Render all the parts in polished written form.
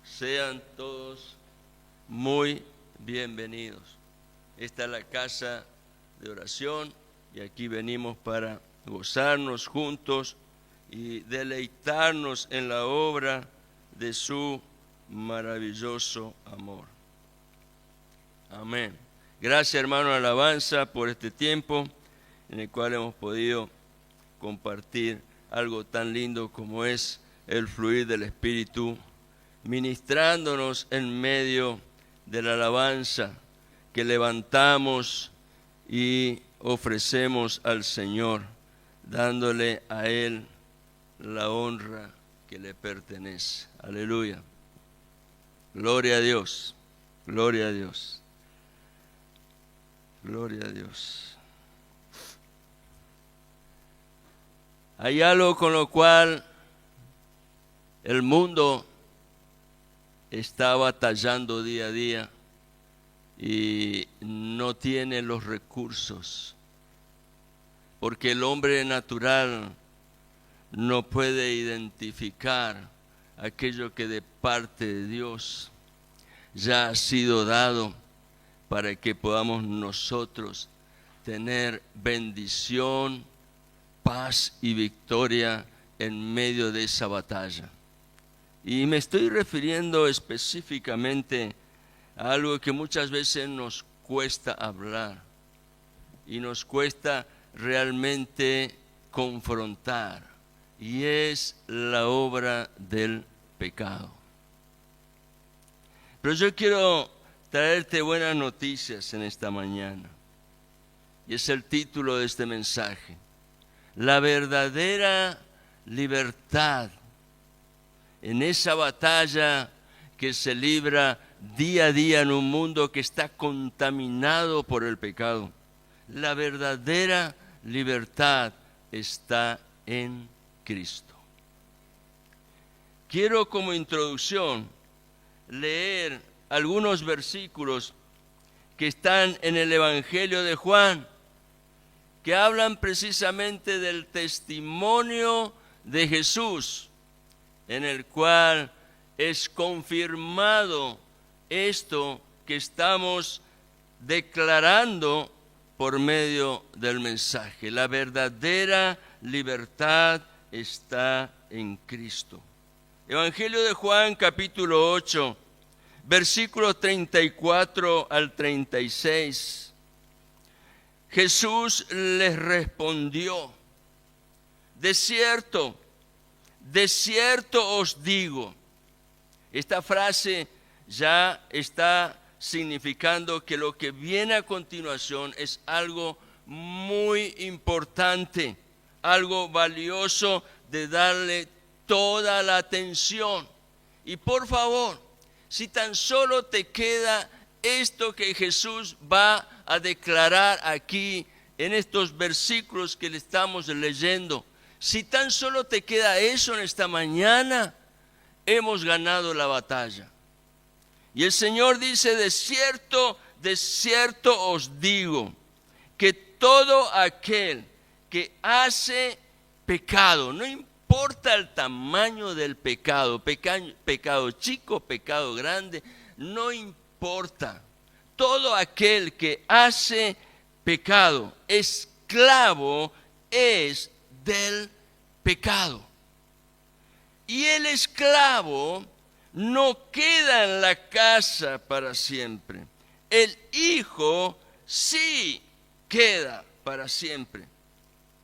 Sean todos muy bienvenidos. Esta es la casa de oración y aquí venimos para gozarnos juntos y deleitarnos en la obra de su maravilloso amor. Amén. Gracias, hermano Alabanza, por este tiempo en el cual hemos podido compartir algo tan lindo como es el fluir del Espíritu, ministrándonos en medio de la alabanza que levantamos y ofrecemos al Señor, dándole a Él la honra que le pertenece. Aleluya. Gloria a Dios. Gloria a Dios. Gloria a Dios. Hay algo con lo cual el mundo está batallando día a día y no tiene los recursos, porque el hombre natural no puede identificar aquello que de parte de Dios ya ha sido dado para que podamos nosotros tener bendición, paz y victoria en medio de esa batalla. Y me estoy refiriendo específicamente a algo que muchas veces nos cuesta hablar y nos cuesta realmente confrontar, y es la obra del pecado. Pero yo quiero traerte buenas noticias en esta mañana, y es el título de este mensaje: la verdadera libertad en esa batalla que se libra día a día en un mundo que está contaminado por el pecado. La verdadera libertad está en Cristo. Quiero como introducción leer algunos versículos que están en el Evangelio de Juan, que hablan precisamente del testimonio de Jesús, en el cual es confirmado esto que estamos declarando por medio del mensaje. La verdadera libertad está en Cristo. Evangelio de Juan, capítulo 8, versículos 34 al 36. Jesús les respondió: de cierto os digo. Esta frase ya está significando que lo que viene a continuación es algo muy importante, algo valioso de darle toda la atención. Y por favor, si tan solo te queda esto que Jesús va a declarar aquí en estos versículos que le estamos leyendo, si tan solo te queda eso en esta mañana, hemos ganado la batalla. Y el Señor dice: de cierto os digo, que todo aquel que hace pecado, no importa el tamaño del pecado, pecado chico, pecado grande, no importa. Todo aquel que hace pecado, esclavo es del pecado. Y el esclavo no queda en la casa para siempre. El hijo sí queda para siempre.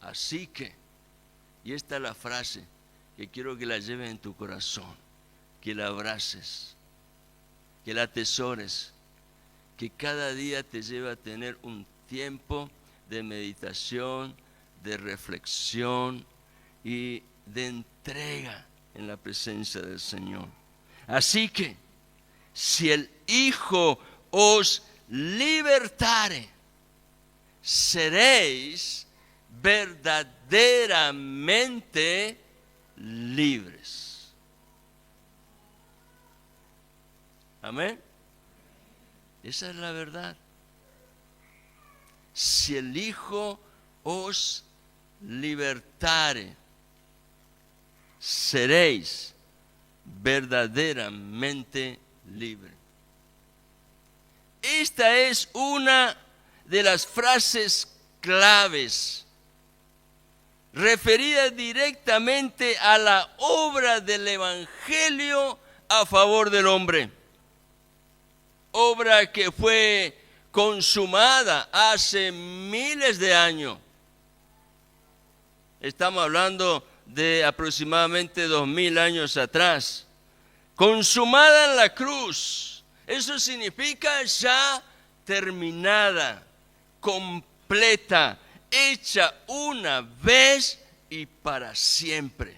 Así que, y esta es la frase que quiero que la lleves en tu corazón, que la abraces, que la atesores, que cada día te lleve a tener un tiempo de meditación, de reflexión y de entrega en la presencia del Señor. Así que, si el Hijo os libertare, seréis verdaderamente libres. Amén. Esa es la verdad. Si el Hijo os libertare, seréis verdaderamente libre. Esta es una de las frases claves referida directamente a la obra del Evangelio a favor del hombre. Obra que fue consumada hace miles de años. Estamos hablando de aproximadamente 2000 años atrás. Consumada en la cruz. Eso significa ya terminada, completa, hecha una vez y para siempre.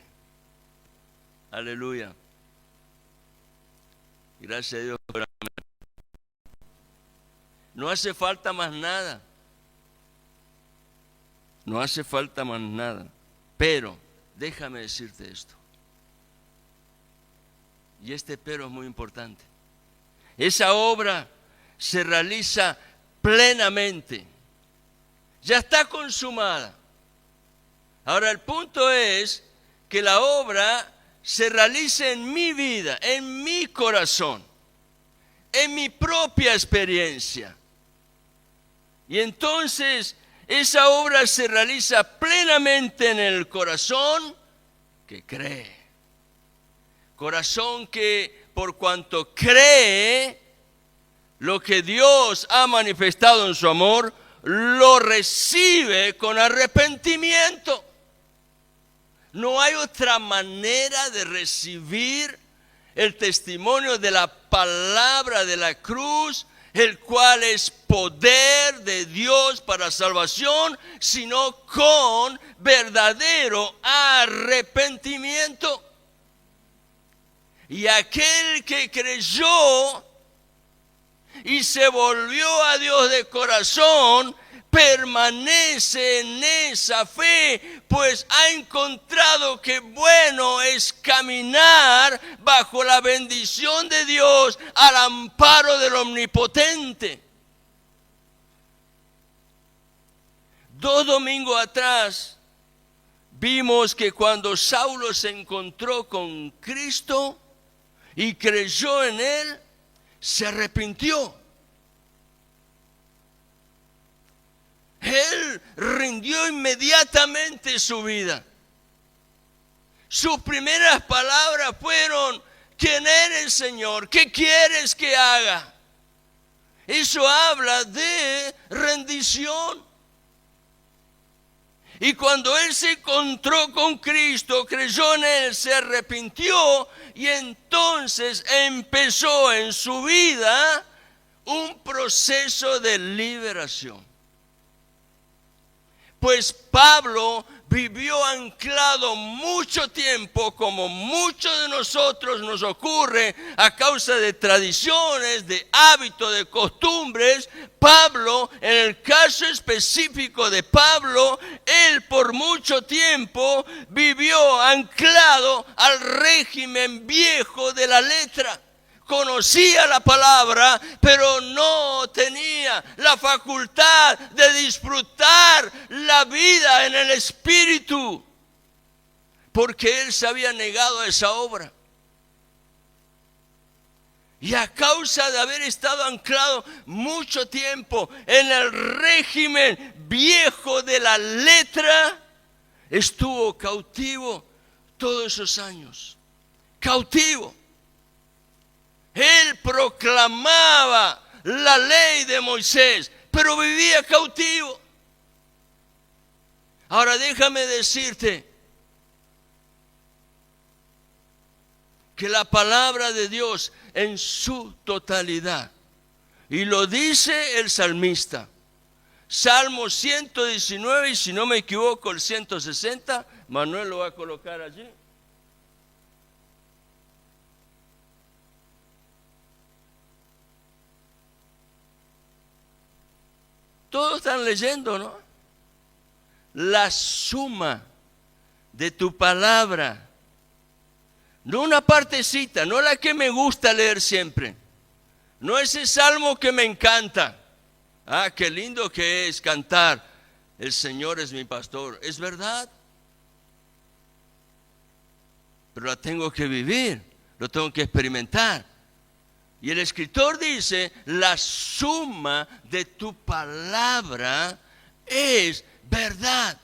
Aleluya. Gracias a Dios. No hace falta más nada. No hace falta más nada. Pero déjame decirte esto. Y este pero es muy importante. Esa obra se realiza plenamente. Ya está consumada. Ahora el punto es que la obra se realice en mi vida, en mi corazón, en mi propia experiencia. Y entonces esa obra se realiza plenamente en el corazón que cree. Corazón que por cuanto cree lo que Dios ha manifestado en su amor, lo recibe con arrepentimiento. No hay otra manera de recibir el testimonio de la palabra de la cruz, el cual es poder de Dios para salvación, sino con verdadero arrepentimiento. Y aquel que creyó y se volvió a Dios de corazón, permanece en esa fe, pues ha encontrado que bueno es caminar bajo la bendición de Dios al amparo del Omnipotente. 2 domingos atrás vimos que cuando Saulo se encontró con Cristo y creyó en Él, se arrepintió. Él rindió inmediatamente su vida. Sus primeras palabras fueron: ¿quién eres, Señor? ¿Qué quieres que haga? Eso habla de rendición. Y cuando él se encontró con Cristo, creyó en Él, se arrepintió y entonces empezó en su vida un proceso de liberación. Pues Pablo vivió anclado mucho tiempo, como muchos de nosotros nos ocurre a causa de tradiciones, de hábitos, de costumbres. Pablo, en el caso específico de Pablo, él por mucho tiempo vivió anclado al régimen viejo de la letra. Conocía la palabra, pero no tenía la facultad de disfrutar la vida en el Espíritu, porque él se había negado a esa obra. Y a causa de haber estado anclado mucho tiempo en el régimen viejo de la letra, estuvo cautivo todos esos años. Cautivo. Él proclamaba la ley de Moisés, pero vivía cautivo. Ahora déjame decirte que la palabra de Dios en su totalidad, y lo dice el salmista, Salmo 119, y si no me equivoco el 160, Manuel lo va a colocar allí. Todos están leyendo, ¿no? La suma de tu palabra. No una partecita, no la que me gusta leer siempre. No ese salmo que me encanta. Ah, qué lindo que es cantar: el Señor es mi pastor. Es verdad. Pero la tengo que vivir. lo tengo que experimentar. Y el escritor dice, la suma de tu palabra es verdad.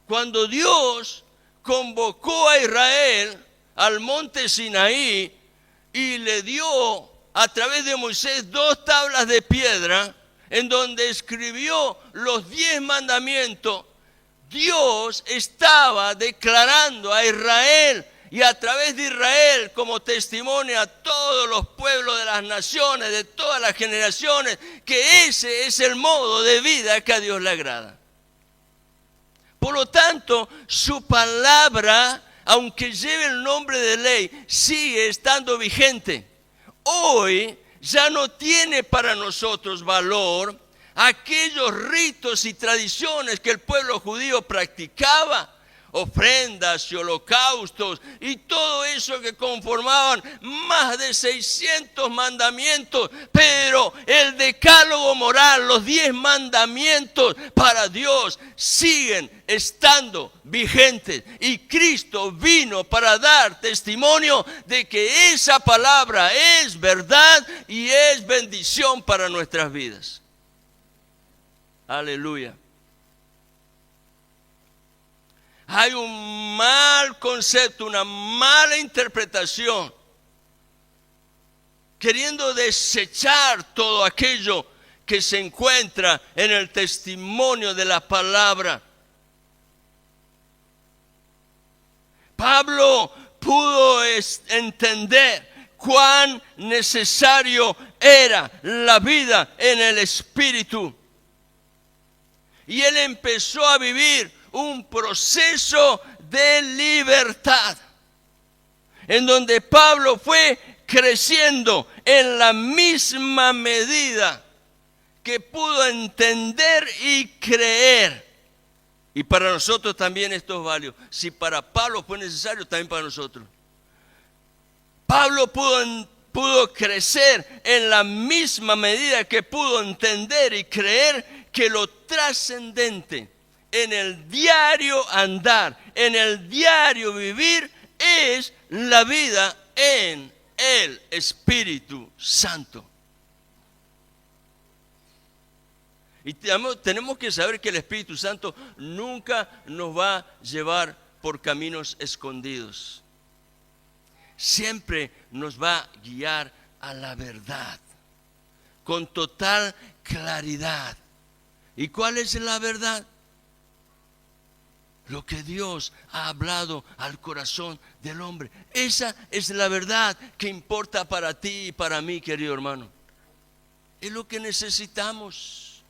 Cuando Dios convocó a Israel al monte Sinaí y le dio a través de Moisés 2 tablas de piedra en donde escribió los 10 mandamientos, Dios estaba declarando a Israel y a través de Israel como testimonio a todos los pueblos de las naciones, de todas las generaciones, que ese es el modo de vida que a Dios le agrada. Por lo tanto, su palabra, aunque lleve el nombre de ley, sigue estando vigente. Hoy ya no tiene para nosotros valor aquellos ritos y tradiciones que el pueblo judío practicaba, ofrendas y holocaustos y todo eso que conformaban más de 600 mandamientos, pero el decálogo moral, los 10 mandamientos para Dios siguen estando vigentes, y Cristo vino para dar testimonio de que esa palabra es verdad y es bendición para nuestras vidas. Aleluya. Hay un mal concepto, una mala interpretación, queriendo desechar todo aquello que se encuentra en el testimonio de la palabra. Pablo pudo entender cuán necesario era la vida en el Espíritu. Y él empezó a vivir un proceso de libertad, en donde Pablo fue creciendo en la misma medida que pudo entender y creer. Y para nosotros también esto es válido. Si para Pablo fue necesario, también para nosotros. Pablo pudo crecer en la misma medida que pudo entender y creer que lo trascendente en el diario andar, en el diario vivir, es la vida en el Espíritu Santo. Y tenemos que saber que el Espíritu Santo nunca nos va a llevar por caminos escondidos. Siempre nos va a guiar a la verdad, con total claridad. ¿Y cuál es la verdad? Lo que Dios ha hablado al corazón del hombre. Esa es la verdad que importa para ti y para mí, querido hermano. Es lo que necesitamos.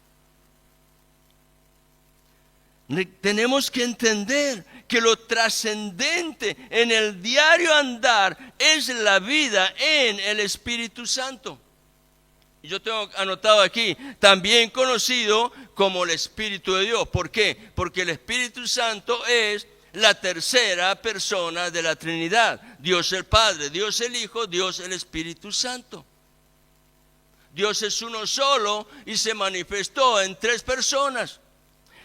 Tenemos que entender que lo trascendente en el diario andar es la vida en el Espíritu Santo. Yo tengo anotado aquí, también conocido como el Espíritu de Dios. ¿Por qué? Porque el Espíritu Santo es la tercera persona de la Trinidad. Dios el Padre, Dios el Hijo, Dios el Espíritu Santo. Dios es uno solo y se manifestó en 3 personas.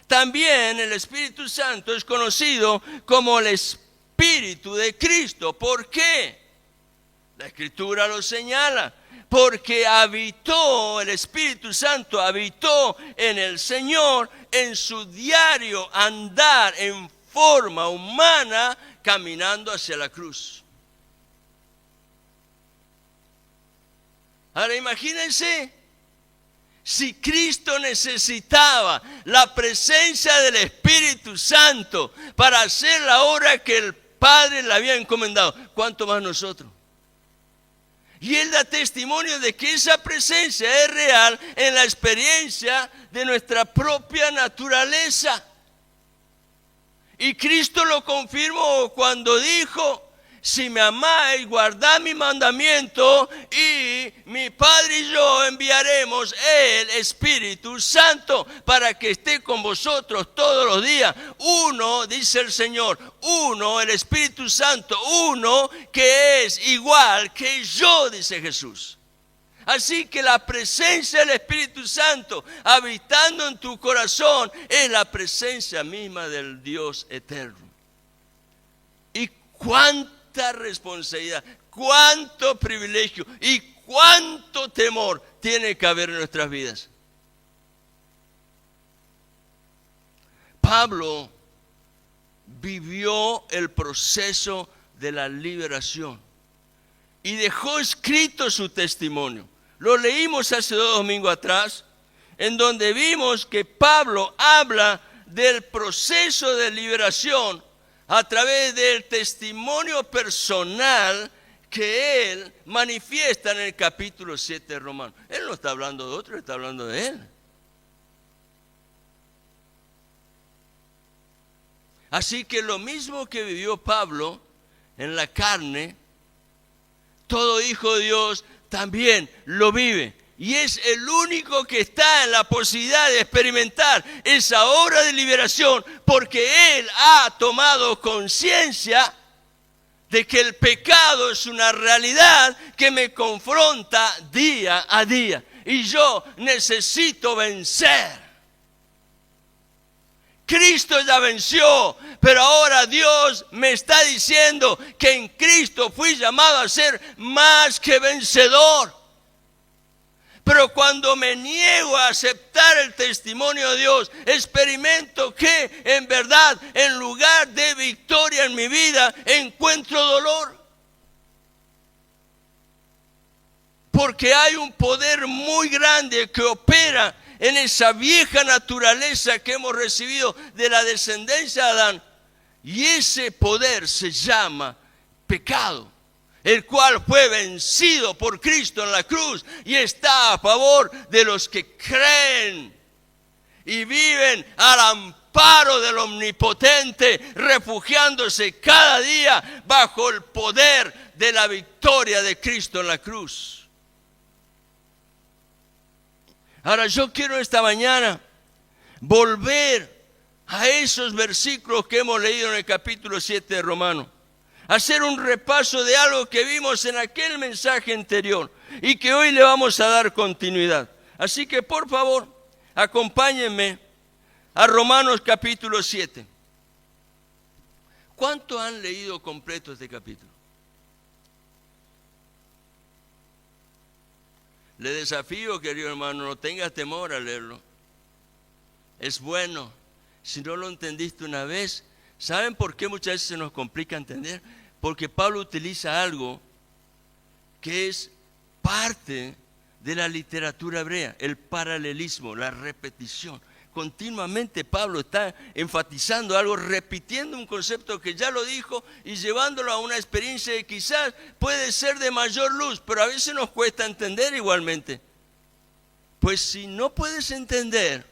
También el Espíritu Santo es conocido como el Espíritu de Cristo. ¿Por qué? La Escritura lo señala. Porque el Espíritu Santo habitó en el Señor en su diario andar en forma humana, caminando hacia la cruz. Ahora imagínense, si Cristo necesitaba la presencia del Espíritu Santo para hacer la obra que el Padre le había encomendado, ¿cuánto más nosotros? Y Él da testimonio de que esa presencia es real en la experiencia de nuestra propia naturaleza. Y Cristo lo confirmó cuando dijo: si me amáis, guardad mi mandamiento, y mi Padre y yo enviaremos el Espíritu Santo para que esté con vosotros todos los días. Uno, dice el Señor, uno, el Espíritu Santo, uno que es igual que yo, dice Jesús. Así que la presencia del Espíritu Santo habitando en tu corazón es la presencia misma del Dios eterno. cuánta responsabilidad, cuánto privilegio y cuánto temor tiene que haber en nuestras vidas. Pablo vivió el proceso de la liberación y dejó escrito su testimonio. Lo leímos hace 2 domingos atrás, en donde vimos que Pablo habla del proceso de liberación a través del testimonio personal que él manifiesta en el capítulo 7 de Romanos. Él no está hablando de otro, él está hablando de él. Así que lo mismo que vivió Pablo en la carne, todo hijo de Dios también lo vive. Y es el único que está en la posibilidad de experimentar esa obra de liberación, porque él ha tomado conciencia de que el pecado es una realidad que me confronta día a día. Y yo necesito vencer. Cristo ya venció, pero ahora Dios me está diciendo que en Cristo fui llamado a ser más que vencedor. Pero cuando me niego a aceptar el testimonio de Dios, experimento que en verdad, en lugar de victoria en mi vida, encuentro dolor. Porque hay un poder muy grande que opera en esa vieja naturaleza que hemos recibido de la descendencia de Adán. Y ese poder se llama pecado, el cual fue vencido por Cristo en la cruz y está a favor de los que creen y viven al amparo del Omnipotente, refugiándose cada día bajo el poder de la victoria de Cristo en la cruz. Ahora yo quiero esta mañana volver a esos versículos que hemos leído en el capítulo 7 de Romanos. Hacer un repaso de algo que vimos en aquel mensaje anterior y que hoy le vamos a dar continuidad. Así que por favor, acompáñenme a Romanos capítulo 7. ¿Cuánto han leído completo este capítulo? Le desafío, querido hermano, no tengas temor a leerlo. Es bueno. Si no lo entendiste una vez, ¿saben por qué muchas veces se nos complica entender? Porque Pablo utiliza algo que es parte de la literatura hebrea, el paralelismo, la repetición. Continuamente Pablo está enfatizando algo, repitiendo un concepto que ya lo dijo y llevándolo a una experiencia que quizás puede ser de mayor luz, pero a veces nos cuesta entender igualmente. Pues si no puedes entender,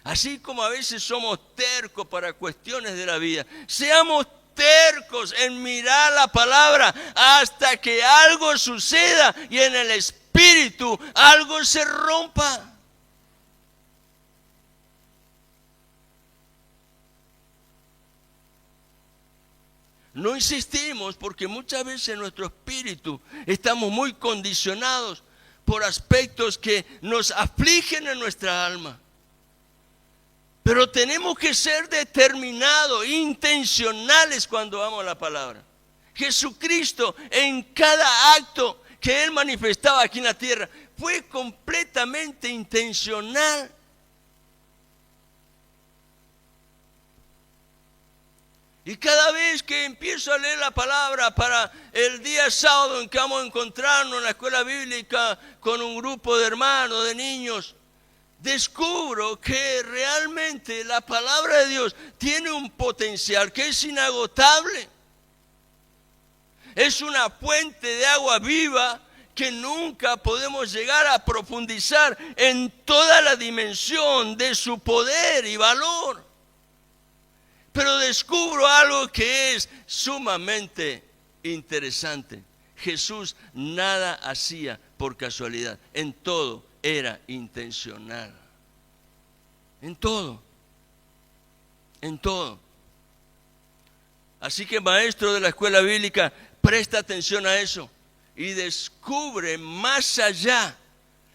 así como a veces somos tercos para cuestiones de la vida, seamos tercos en mirar la palabra hasta que algo suceda y en el espíritu algo se rompa. No insistimos porque muchas veces en nuestro espíritu estamos muy condicionados por aspectos que nos afligen en nuestra alma. Pero tenemos que ser determinados, intencionales cuando vamos a la palabra. Jesucristo en cada acto que Él manifestaba aquí en la tierra fue completamente intencional. Y cada vez que empiezo a leer la palabra para el día sábado en que vamos a encontrarnos en la escuela bíblica con un grupo de hermanos, de niños, descubro que realmente la palabra de Dios tiene un potencial que es inagotable. Es una fuente de agua viva que nunca podemos llegar a profundizar en toda la dimensión de su poder y valor. Pero descubro algo que es sumamente interesante. Jesús nada hacía por casualidad. En todo era intencional. En todo. En todo. Así que, maestro de la escuela bíblica, presta atención a eso y descubre más allá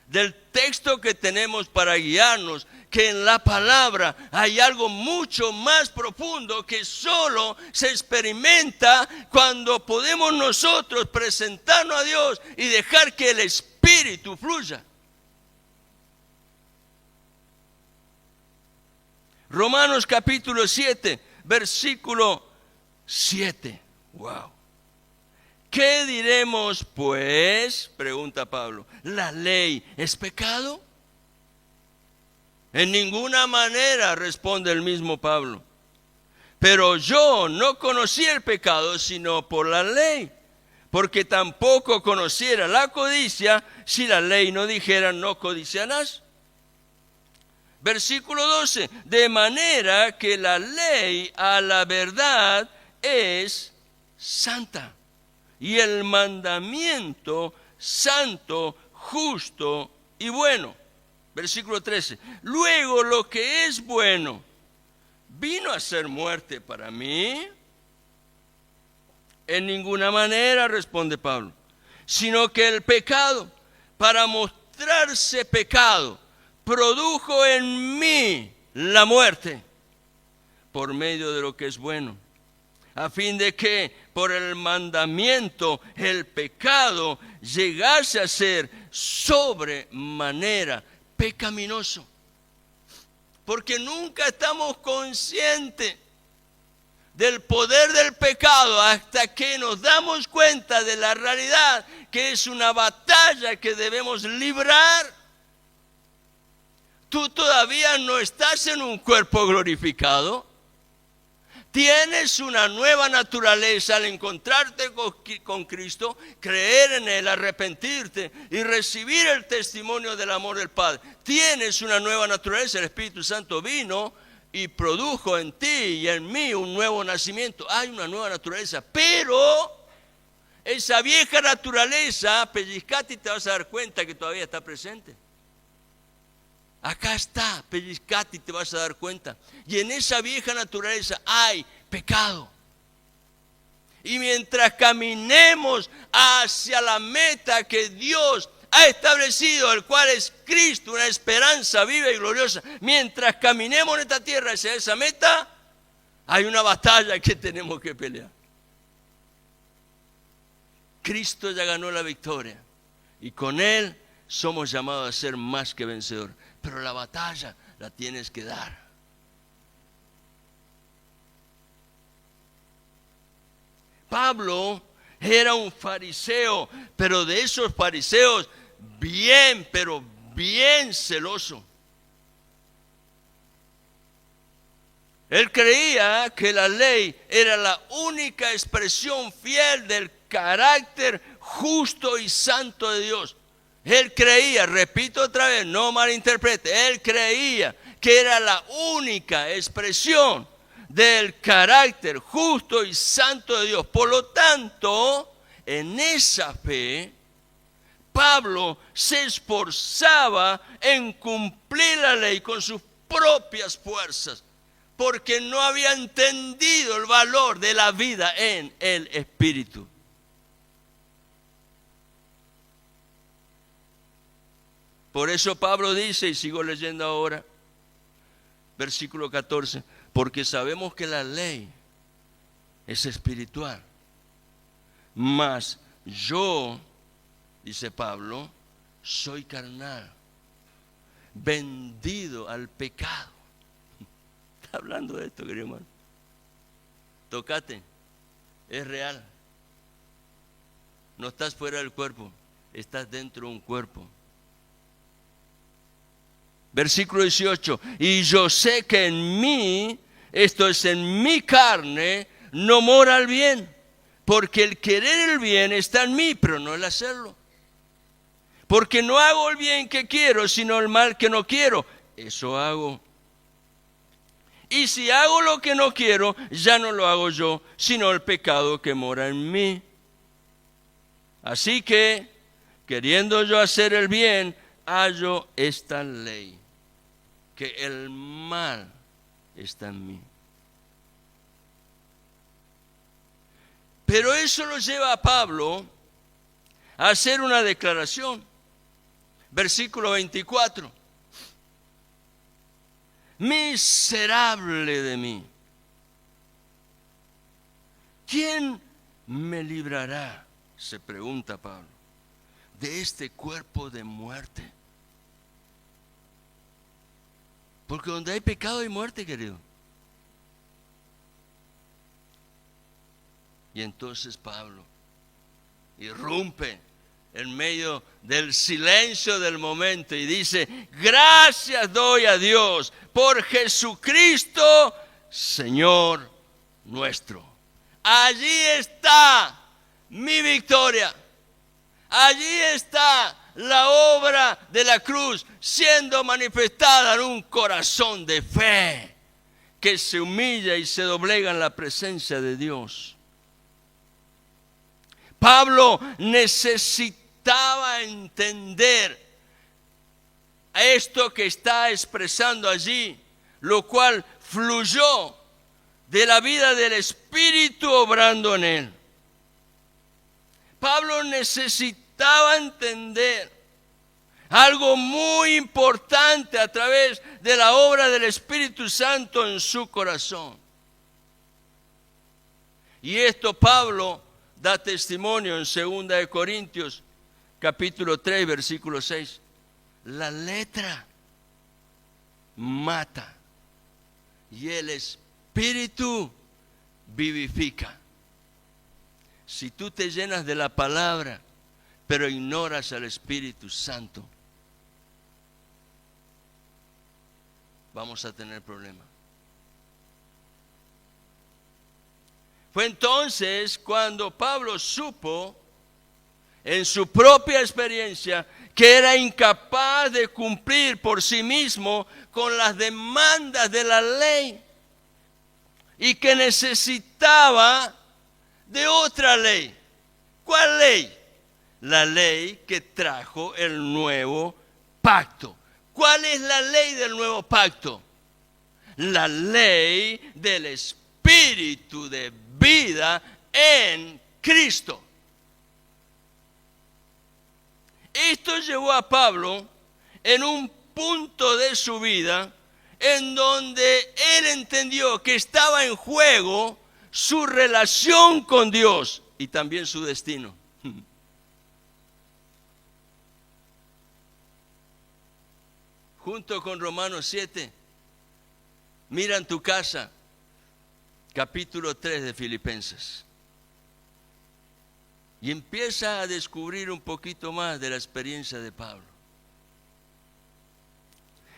del texto que tenemos para guiarnos que en la palabra hay algo mucho más profundo que solo se experimenta cuando podemos nosotros presentarnos a Dios y dejar que el Espíritu fluya. Romanos capítulo 7, versículo 7. Wow. ¿Qué diremos pues? Pregunta Pablo. ¿La ley es pecado? En ninguna manera, responde el mismo Pablo. Pero yo no conocí el pecado sino por la ley, porque tampoco conociera la codicia si la ley no dijera no codiciarás. Versículo 12, de manera que la ley a la verdad es santa, y el mandamiento santo, justo y bueno. Versículo 13, luego lo que es bueno, ¿vino a ser muerte para mí? En ninguna manera, responde Pablo, sino que el pecado, para mostrarse pecado, produjo en mí la muerte por medio de lo que es bueno, a fin de que por el mandamiento el pecado llegase a ser sobremanera pecaminoso. Porque nunca estamos conscientes del poder del pecado hasta que nos damos cuenta de la realidad que es una batalla que debemos librar. Tú todavía no estás en un cuerpo glorificado. Tienes una nueva naturaleza al encontrarte con Cristo, creer en Él, arrepentirte y recibir el testimonio del amor del Padre. Tienes una nueva naturaleza. El Espíritu Santo vino y produjo en ti y en mí un nuevo nacimiento. Hay una nueva naturaleza, pero esa vieja naturaleza, pellizcate y te vas a dar cuenta que todavía está presente. Acá está, pellizcate y te vas a dar cuenta. Y en esa vieja naturaleza hay pecado. Y mientras caminemos hacia la meta que Dios ha establecido, el cual es Cristo, una esperanza viva y gloriosa, mientras caminemos en esta tierra hacia esa meta, hay una batalla que tenemos que pelear. Cristo ya ganó la victoria y con Él somos llamados a ser más que vencedores. Pero la batalla la tienes que dar. Pablo era un fariseo, pero de esos fariseos bien, pero bien celoso. Él creía que la ley era la única expresión fiel del carácter justo y santo de Dios. Él creía, repito otra vez, no malinterprete, él creía que era la única expresión del carácter justo y santo de Dios. Por lo tanto, en esa fe, Pablo se esforzaba en cumplir la ley con sus propias fuerzas, porque no había entendido el valor de la vida en el Espíritu. Por eso Pablo dice, y sigo leyendo ahora, versículo 14, porque sabemos que la ley es espiritual, mas yo, dice Pablo, soy carnal, vendido al pecado. Está hablando de esto, querido hermano. Tócate, es real. No estás fuera del cuerpo, estás dentro de un cuerpo. Versículo 18, y yo sé que en mí, esto es en mi carne, no mora el bien, porque el querer el bien está en mí, pero no el hacerlo. Porque no hago el bien que quiero, sino el mal que no quiero, eso hago. Y si hago lo que no quiero, ya no lo hago yo, sino el pecado que mora en mí. Así que, queriendo yo hacer el bien, hallo esta ley, que el mal está en mí. Pero eso lo lleva a Pablo a hacer una declaración. Versículo 24. miserable de mí. ¿Quién me librará?, se pregunta Pablo, de este cuerpo de muerte. Porque donde hay pecado hay muerte, querido. Y entonces Pablo irrumpe en medio del silencio del momento y dice: gracias doy a Dios por Jesucristo, Señor nuestro. Allí está mi victoria. Allí está la obra de la cruz siendo manifestada en un corazón de fe que se humilla y se doblega en la presencia de Dios. Pablo necesitaba entender esto que está expresando allí, lo cual fluyó de la vida del Espíritu obrando en él. Pablo necesitaba entender algo muy importante a través de la obra del Espíritu Santo en su corazón. Y esto Pablo da testimonio en 2 Corintios, capítulo 3, versículo 6. La letra mata y el Espíritu vivifica. Si tú te llenas de la palabra, pero ignoras al Espíritu Santo, vamos a tener problemas. Fue entonces cuando Pablo supo, en su propia experiencia, que era incapaz de cumplir por sí mismo con las demandas de la ley y que necesitaba de otra ley. ¿Cuál ley? La ley que trajo el nuevo pacto. ¿Cuál es la ley del nuevo pacto? La ley del Espíritu de vida en Cristo. Esto llevó a Pablo en un punto de su vida en donde él entendió que estaba en juego su relación con Dios y también su destino. Junto con Romanos 7, mira en tu casa, capítulo 3 de Filipenses. Y empieza a descubrir un poquito más de la experiencia de Pablo.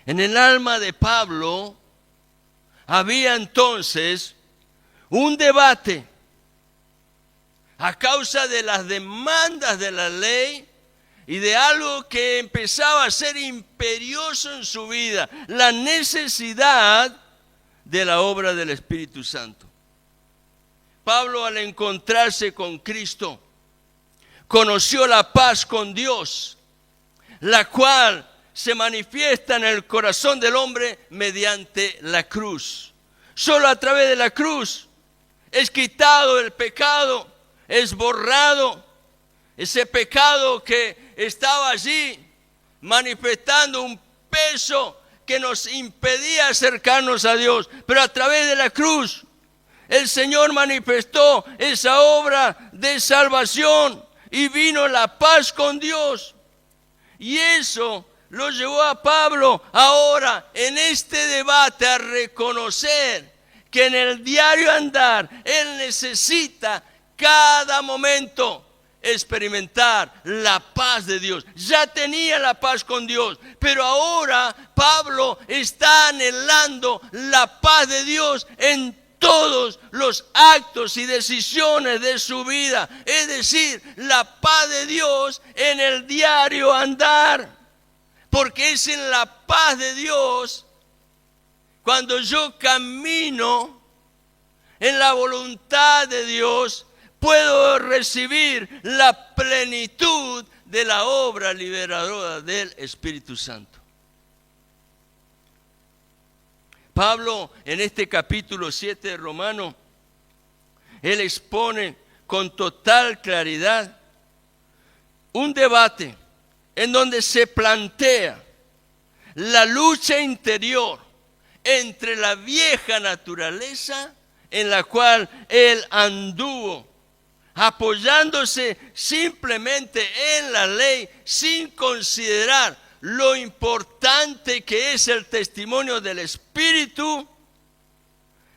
En el alma de Pablo había entonces un debate a causa de las demandas de la ley y de algo que empezaba a ser imperioso en su vida, la necesidad de la obra del Espíritu Santo. Pablo, al encontrarse con Cristo, conoció la paz con Dios, la cual se manifiesta en el corazón del hombre mediante la cruz. Solo a través de la cruz es quitado el pecado, es borrado ese pecado que estaba allí manifestando un peso que nos impedía acercarnos a Dios. Pero a través de la cruz el Señor manifestó esa obra de salvación y vino la paz con Dios. Y eso lo llevó a Pablo ahora en este debate a reconocer que en el diario andar él necesita cada momento experimentar la paz de Dios. Ya tenía la paz con Dios, pero ahora Pablo está anhelando la paz de Dios en todos los actos y decisiones de su vida. Es decir, la paz de Dios en el diario andar. Porque es en la paz de Dios cuando yo camino en la voluntad de Dios, puedo recibir la plenitud de la obra liberadora del Espíritu Santo. Pablo, en este capítulo 7 de Romanos, él expone con total claridad un debate en donde se plantea la lucha interior entre la vieja naturaleza en la cual él anduvo, apoyándose simplemente en la ley sin considerar lo importante que es el testimonio del Espíritu,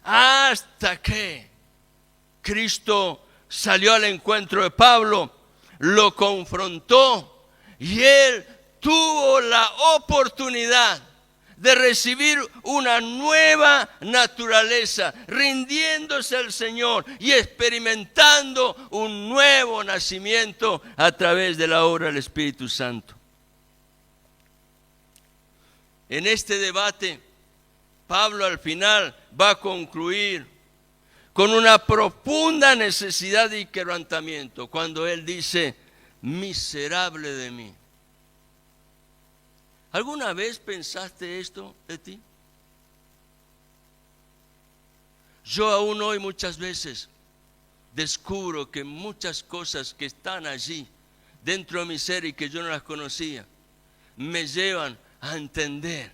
hasta que Cristo salió al encuentro de Pablo, lo confrontó y él tuvo la oportunidad de recibir una nueva naturaleza, rindiéndose al Señor y experimentando un nuevo nacimiento a través de la obra del Espíritu Santo. En este debate, Pablo al final va a concluir con una profunda necesidad de quebrantamiento, cuando él dice: miserable de mí. ¿Alguna vez pensaste esto de ti? Yo aún hoy muchas veces descubro que muchas cosas que están allí dentro de mi ser y que yo no las conocía, me llevan a entender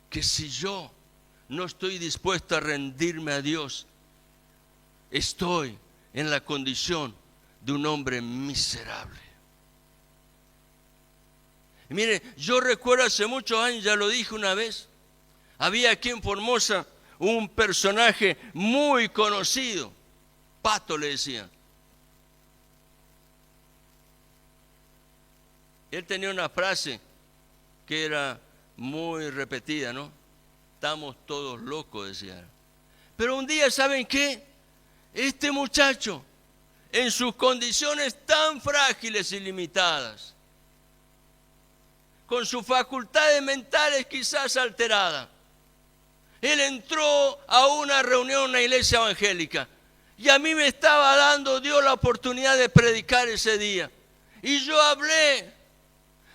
que si yo no estoy dispuesto a rendirme a Dios, estoy en la condición de un hombre miserable. Y mire, yo recuerdo hace muchos años, ya lo dije una vez, había aquí en Formosa un personaje muy conocido, Pato le decían. Él tenía una frase que era muy repetida, ¿no? Estamos todos locos, decía. Pero un día, ¿saben qué? Este muchacho, en sus condiciones tan frágiles y limitadas, con sus facultades mentales quizás alteradas, él entró a una reunión en una iglesia evangélica y a mí me estaba dando Dios la oportunidad de predicar ese día. Y yo hablé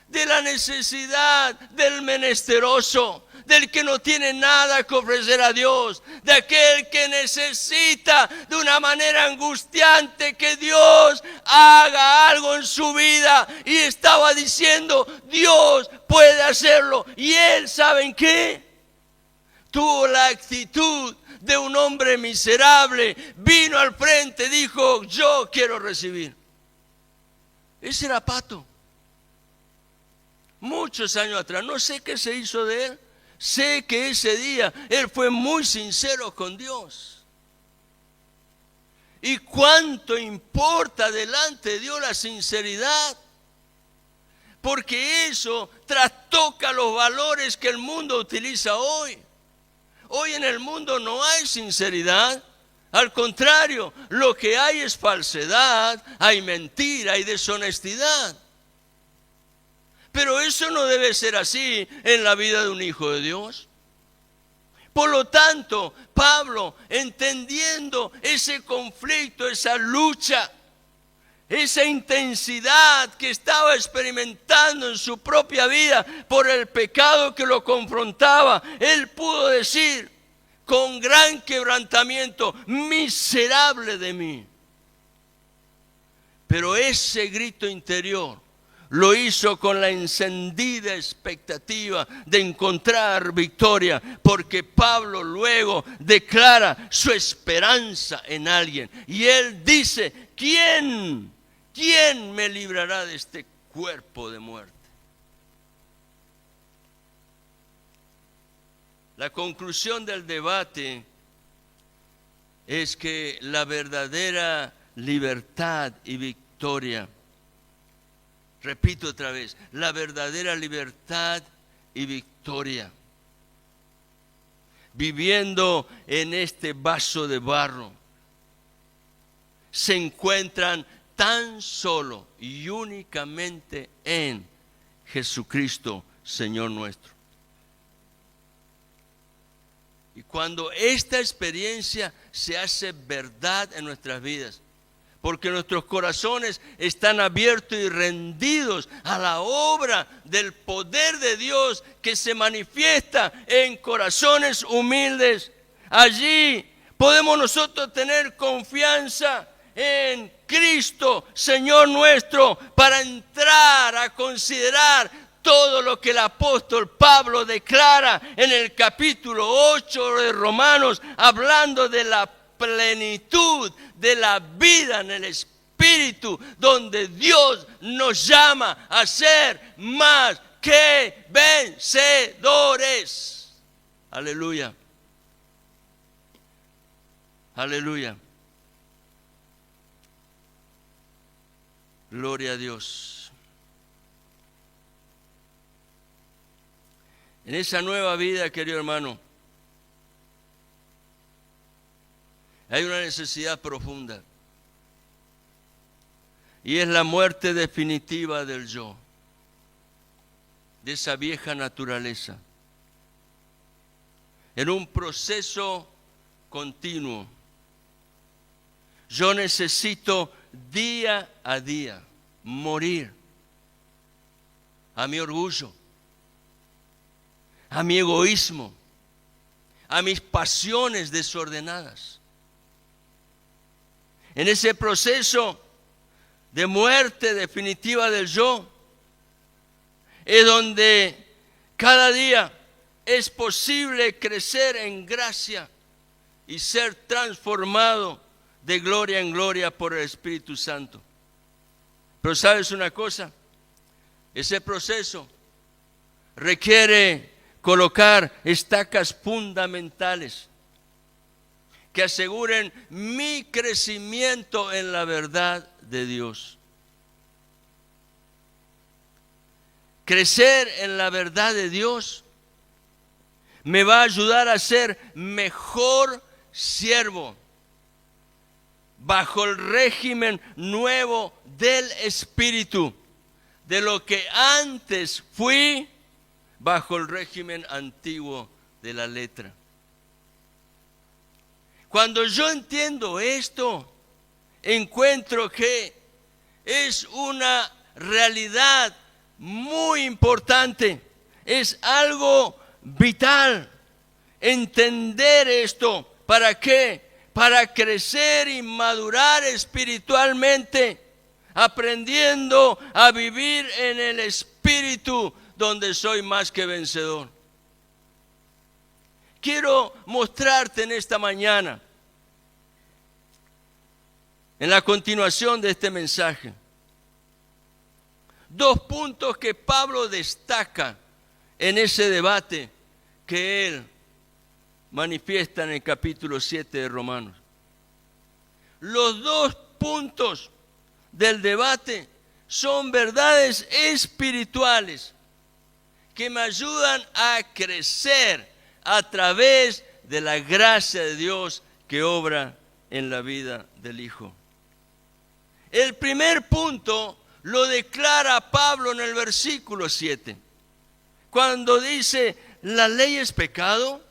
de la necesidad del menesteroso, del que no tiene nada que ofrecer a Dios, de aquel que necesita de una manera angustiante que Dios haga algo en su vida. Y estaba diciendo: Dios puede hacerlo. Y él, ¿saben qué? Tuvo la actitud de un hombre miserable, vino al frente, dijo: yo quiero recibir. Ese era Pato. Muchos años atrás, no sé qué se hizo de él. Sé que ese día él fue muy sincero con Dios. ¿Y cuánto importa delante de Dios la sinceridad? Porque eso trastoca los valores que el mundo utiliza hoy. Hoy en el mundo no hay sinceridad. Al contrario, lo que hay es falsedad, hay mentira, hay deshonestidad. Pero eso no debe ser así en la vida de un hijo de Dios. Por lo tanto, Pablo, entendiendo ese conflicto, esa lucha, esa intensidad que estaba experimentando en su propia vida por el pecado que lo confrontaba, él pudo decir con gran quebrantamiento: miserable de mí. Pero ese grito interior lo hizo con la encendida expectativa de encontrar victoria, porque Pablo luego declara su esperanza en alguien. Y él dice: ¿Quién me librará de este cuerpo de muerte? La conclusión del debate es que la verdadera libertad y victoria, repito otra vez, la verdadera libertad y victoria, viviendo en este vaso de barro, se encuentran tan solo y únicamente en Jesucristo, Señor nuestro. Y cuando esta experiencia se hace verdad en nuestras vidas, porque nuestros corazones están abiertos y rendidos a la obra del poder de Dios que se manifiesta en corazones humildes, allí podemos nosotros tener confianza en Cristo, Señor nuestro, para entrar a considerar todo lo que el apóstol Pablo declara en el capítulo 8 de Romanos, hablando de la plenitud de la vida en el Espíritu, donde Dios nos llama a ser más que vencedores. Aleluya. Aleluya. Gloria a Dios. En esa nueva vida, querido hermano, hay una necesidad profunda. Y es la muerte definitiva del yo, de esa vieja naturaleza. En un proceso continuo. Yo necesito día a día morir a mi orgullo, a mi egoísmo, a mis pasiones desordenadas. En ese proceso de muerte definitiva del yo, es donde cada día es posible crecer en gracia y ser transformado de gloria en gloria por el Espíritu Santo. Pero ¿sabes una cosa? Ese proceso requiere colocar estacas fundamentales que aseguren mi crecimiento en la verdad de Dios. Crecer en la verdad de Dios me va a ayudar a ser mejor siervo bajo el régimen nuevo del Espíritu, de lo que antes fui bajo el régimen antiguo de la letra. Cuando yo entiendo esto, encuentro que es una realidad muy importante, es algo vital entender esto. ¿Para qué? Para crecer y madurar espiritualmente, aprendiendo a vivir en el Espíritu, donde soy más que vencedor. Quiero mostrarte en esta mañana, en la continuación de este mensaje, 2 puntos que Pablo destaca en ese debate que él manifiesta en el capítulo 7 de Romanos. Los 2 puntos del debate son verdades espirituales que me ayudan a crecer a través de la gracia de Dios que obra en la vida del Hijo. El primer punto lo declara Pablo en el versículo 7, cuando dice: ¿la ley es pecado?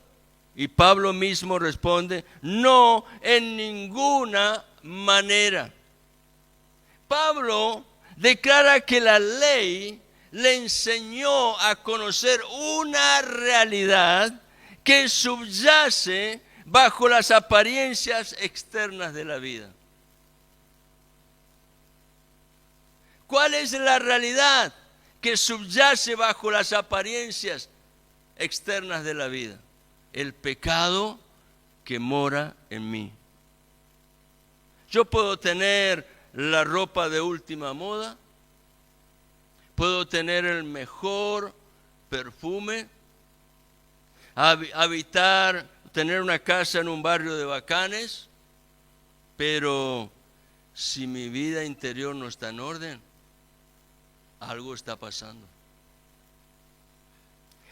Y Pablo mismo responde: no, en ninguna manera. Pablo declara que la ley le enseñó a conocer una realidad que subyace bajo las apariencias externas de la vida. ¿Cuál es la realidad que subyace bajo las apariencias externas de la vida? El pecado que mora en mí. Yo puedo tener la ropa de última moda, puedo tener el mejor perfume, habitar, tener una casa en un barrio de bacanes, pero si mi vida interior no está en orden, algo está pasando.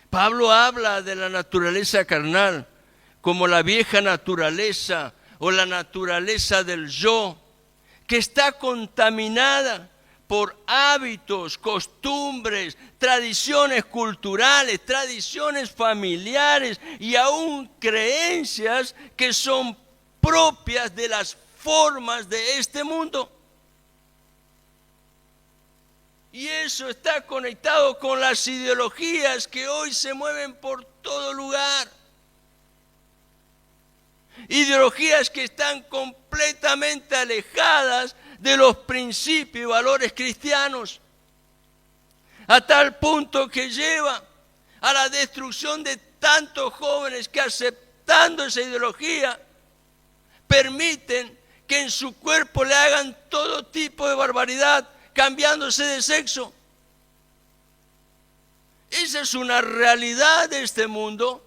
Pablo habla de la naturaleza carnal como la vieja naturaleza o la naturaleza del yo, que está contaminada por hábitos, costumbres, tradiciones culturales, tradiciones familiares y aún creencias que son propias de las formas de este mundo. Y eso está conectado con las ideologías que hoy se mueven por todo lugar. Ideologías que están completamente alejadas de los principios y valores cristianos. a tal punto que lleva a la destrucción de tantos jóvenes que, aceptando esa ideología, permiten que en su cuerpo le hagan todo tipo de barbaridad, cambiándose de sexo. Esa es una realidad de este mundo.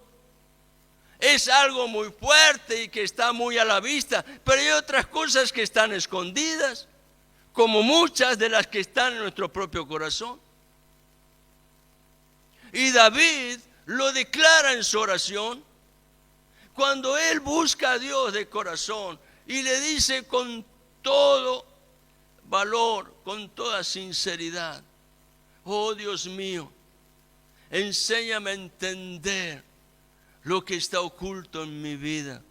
Es algo muy fuerte y que está muy a la vista, pero hay otras cosas que están escondidas, como muchas de las que están en nuestro propio corazón. Y David lo declara en su oración, cuando él busca a Dios de corazón y le dice con todo valor, con toda sinceridad: oh Dios mío, enséñame a entender lo que está oculto en mi vida.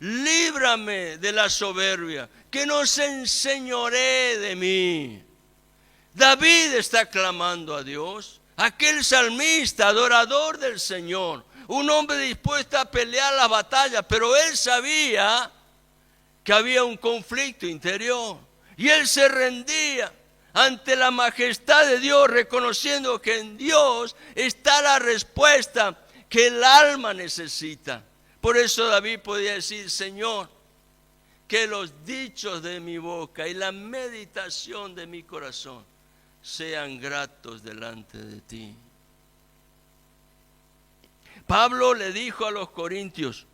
Líbrame de la soberbia, que no se enseñoree de mí. David está clamando a Dios, aquel salmista, adorador del Señor, un hombre dispuesto a pelear la batalla, pero él sabía que había un conflicto interior y él se rendía ante la majestad de Dios, reconociendo que en Dios está la respuesta que el alma necesita. Por eso David podía decir: Señor, que los dichos de mi boca y la meditación de mi corazón sean gratos delante de ti. Pablo le dijo a los corintios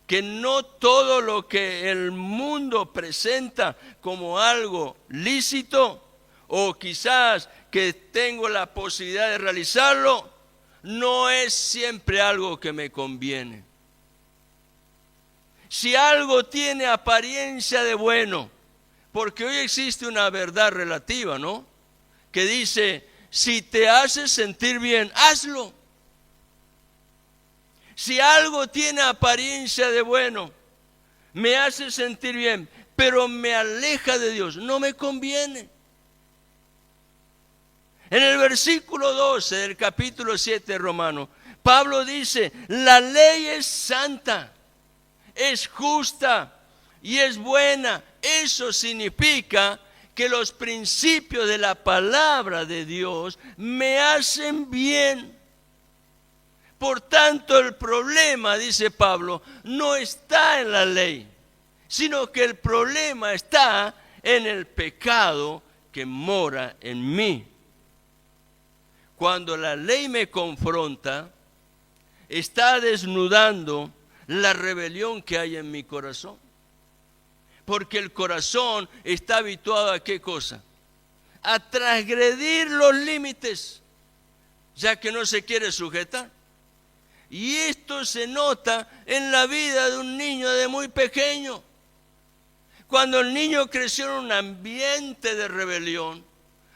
que no todo lo que el mundo presenta como algo lícito, o quizás que tengo la posibilidad de realizarlo, no es siempre algo que me conviene. Si algo tiene apariencia de bueno, porque hoy existe una verdad relativa, ¿no?, que dice: si te hace sentir bien, hazlo. Si algo tiene apariencia de bueno, me hace sentir bien, pero me aleja de Dios, no me conviene. En el versículo 12 del capítulo 7 de Romanos, Pablo dice: la ley es santa, es justa y es buena. Eso significa que los principios de la palabra de Dios me hacen bien. Por tanto, el problema, dice Pablo, no está en la ley, sino que el problema está en el pecado que mora en mí. Cuando la ley me confronta, está desnudando la rebelión que hay en mi corazón. Porque el corazón está habituado ¿a qué cosa? A transgredir los límites, ya que no se quiere sujetar. Y esto se nota en la vida de un niño de muy pequeño. Cuando el niño creció en un ambiente de rebelión,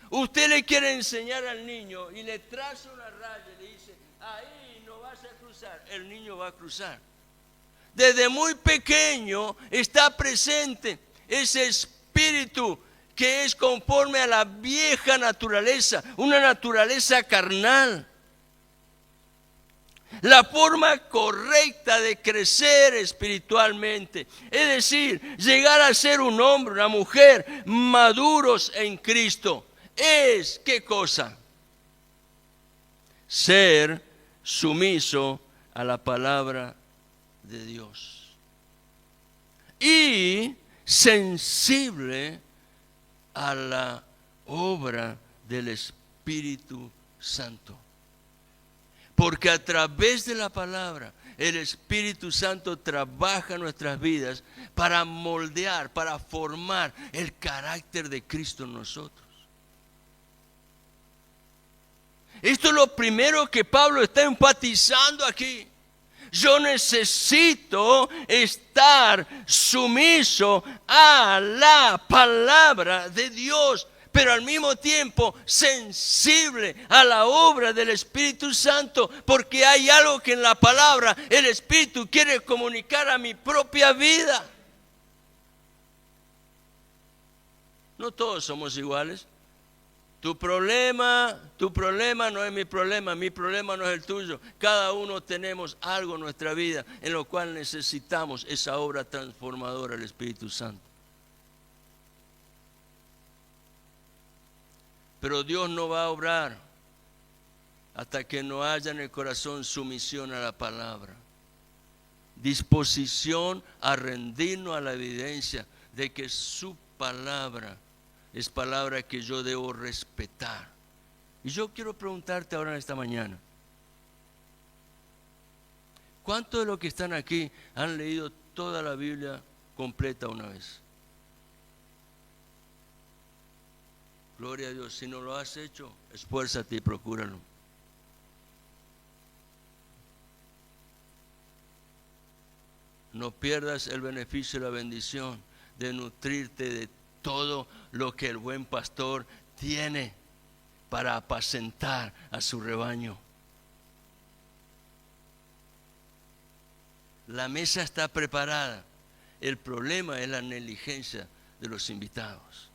usted le quiere enseñar al niño y le traza una raya y le dice: ahí no vas a cruzar. El niño va a cruzar. Desde muy pequeño está presente ese espíritu que es conforme a la vieja naturaleza, una naturaleza carnal. La forma correcta de crecer espiritualmente, es decir, llegar a ser un hombre, una mujer maduros en Cristo, es ¿qué cosa? Ser sumiso a la palabra de Dios y sensible a la obra del Espíritu Santo. Porque a través de la palabra, el Espíritu Santo trabaja en nuestras vidas para moldear, para formar el carácter de Cristo en nosotros. Esto es lo primero que Pablo está enfatizando aquí. Yo necesito estar sumiso a la palabra de Dios, pero al mismo tiempo sensible a la obra del Espíritu Santo, porque hay algo que en la palabra el Espíritu quiere comunicar a mi propia vida. No todos somos iguales. Tu problema no es mi problema no es el tuyo. Cada uno tenemos algo en nuestra vida en lo cual necesitamos esa obra transformadora del Espíritu Santo. Pero Dios no va a obrar hasta que no haya en el corazón sumisión a la palabra, disposición a rendirnos a la evidencia de que su palabra es palabra que yo debo respetar. Y yo quiero preguntarte ahora en esta mañana, ¿cuántos de los que están aquí han leído toda la Biblia completa una vez? Gloria a Dios. Si no lo has hecho, esfuérzate y procúralo. No pierdas el beneficio y la bendición de nutrirte de todo lo que el buen pastor tiene para apacentar a su rebaño. La mesa está preparada. El problema es la negligencia de los invitados.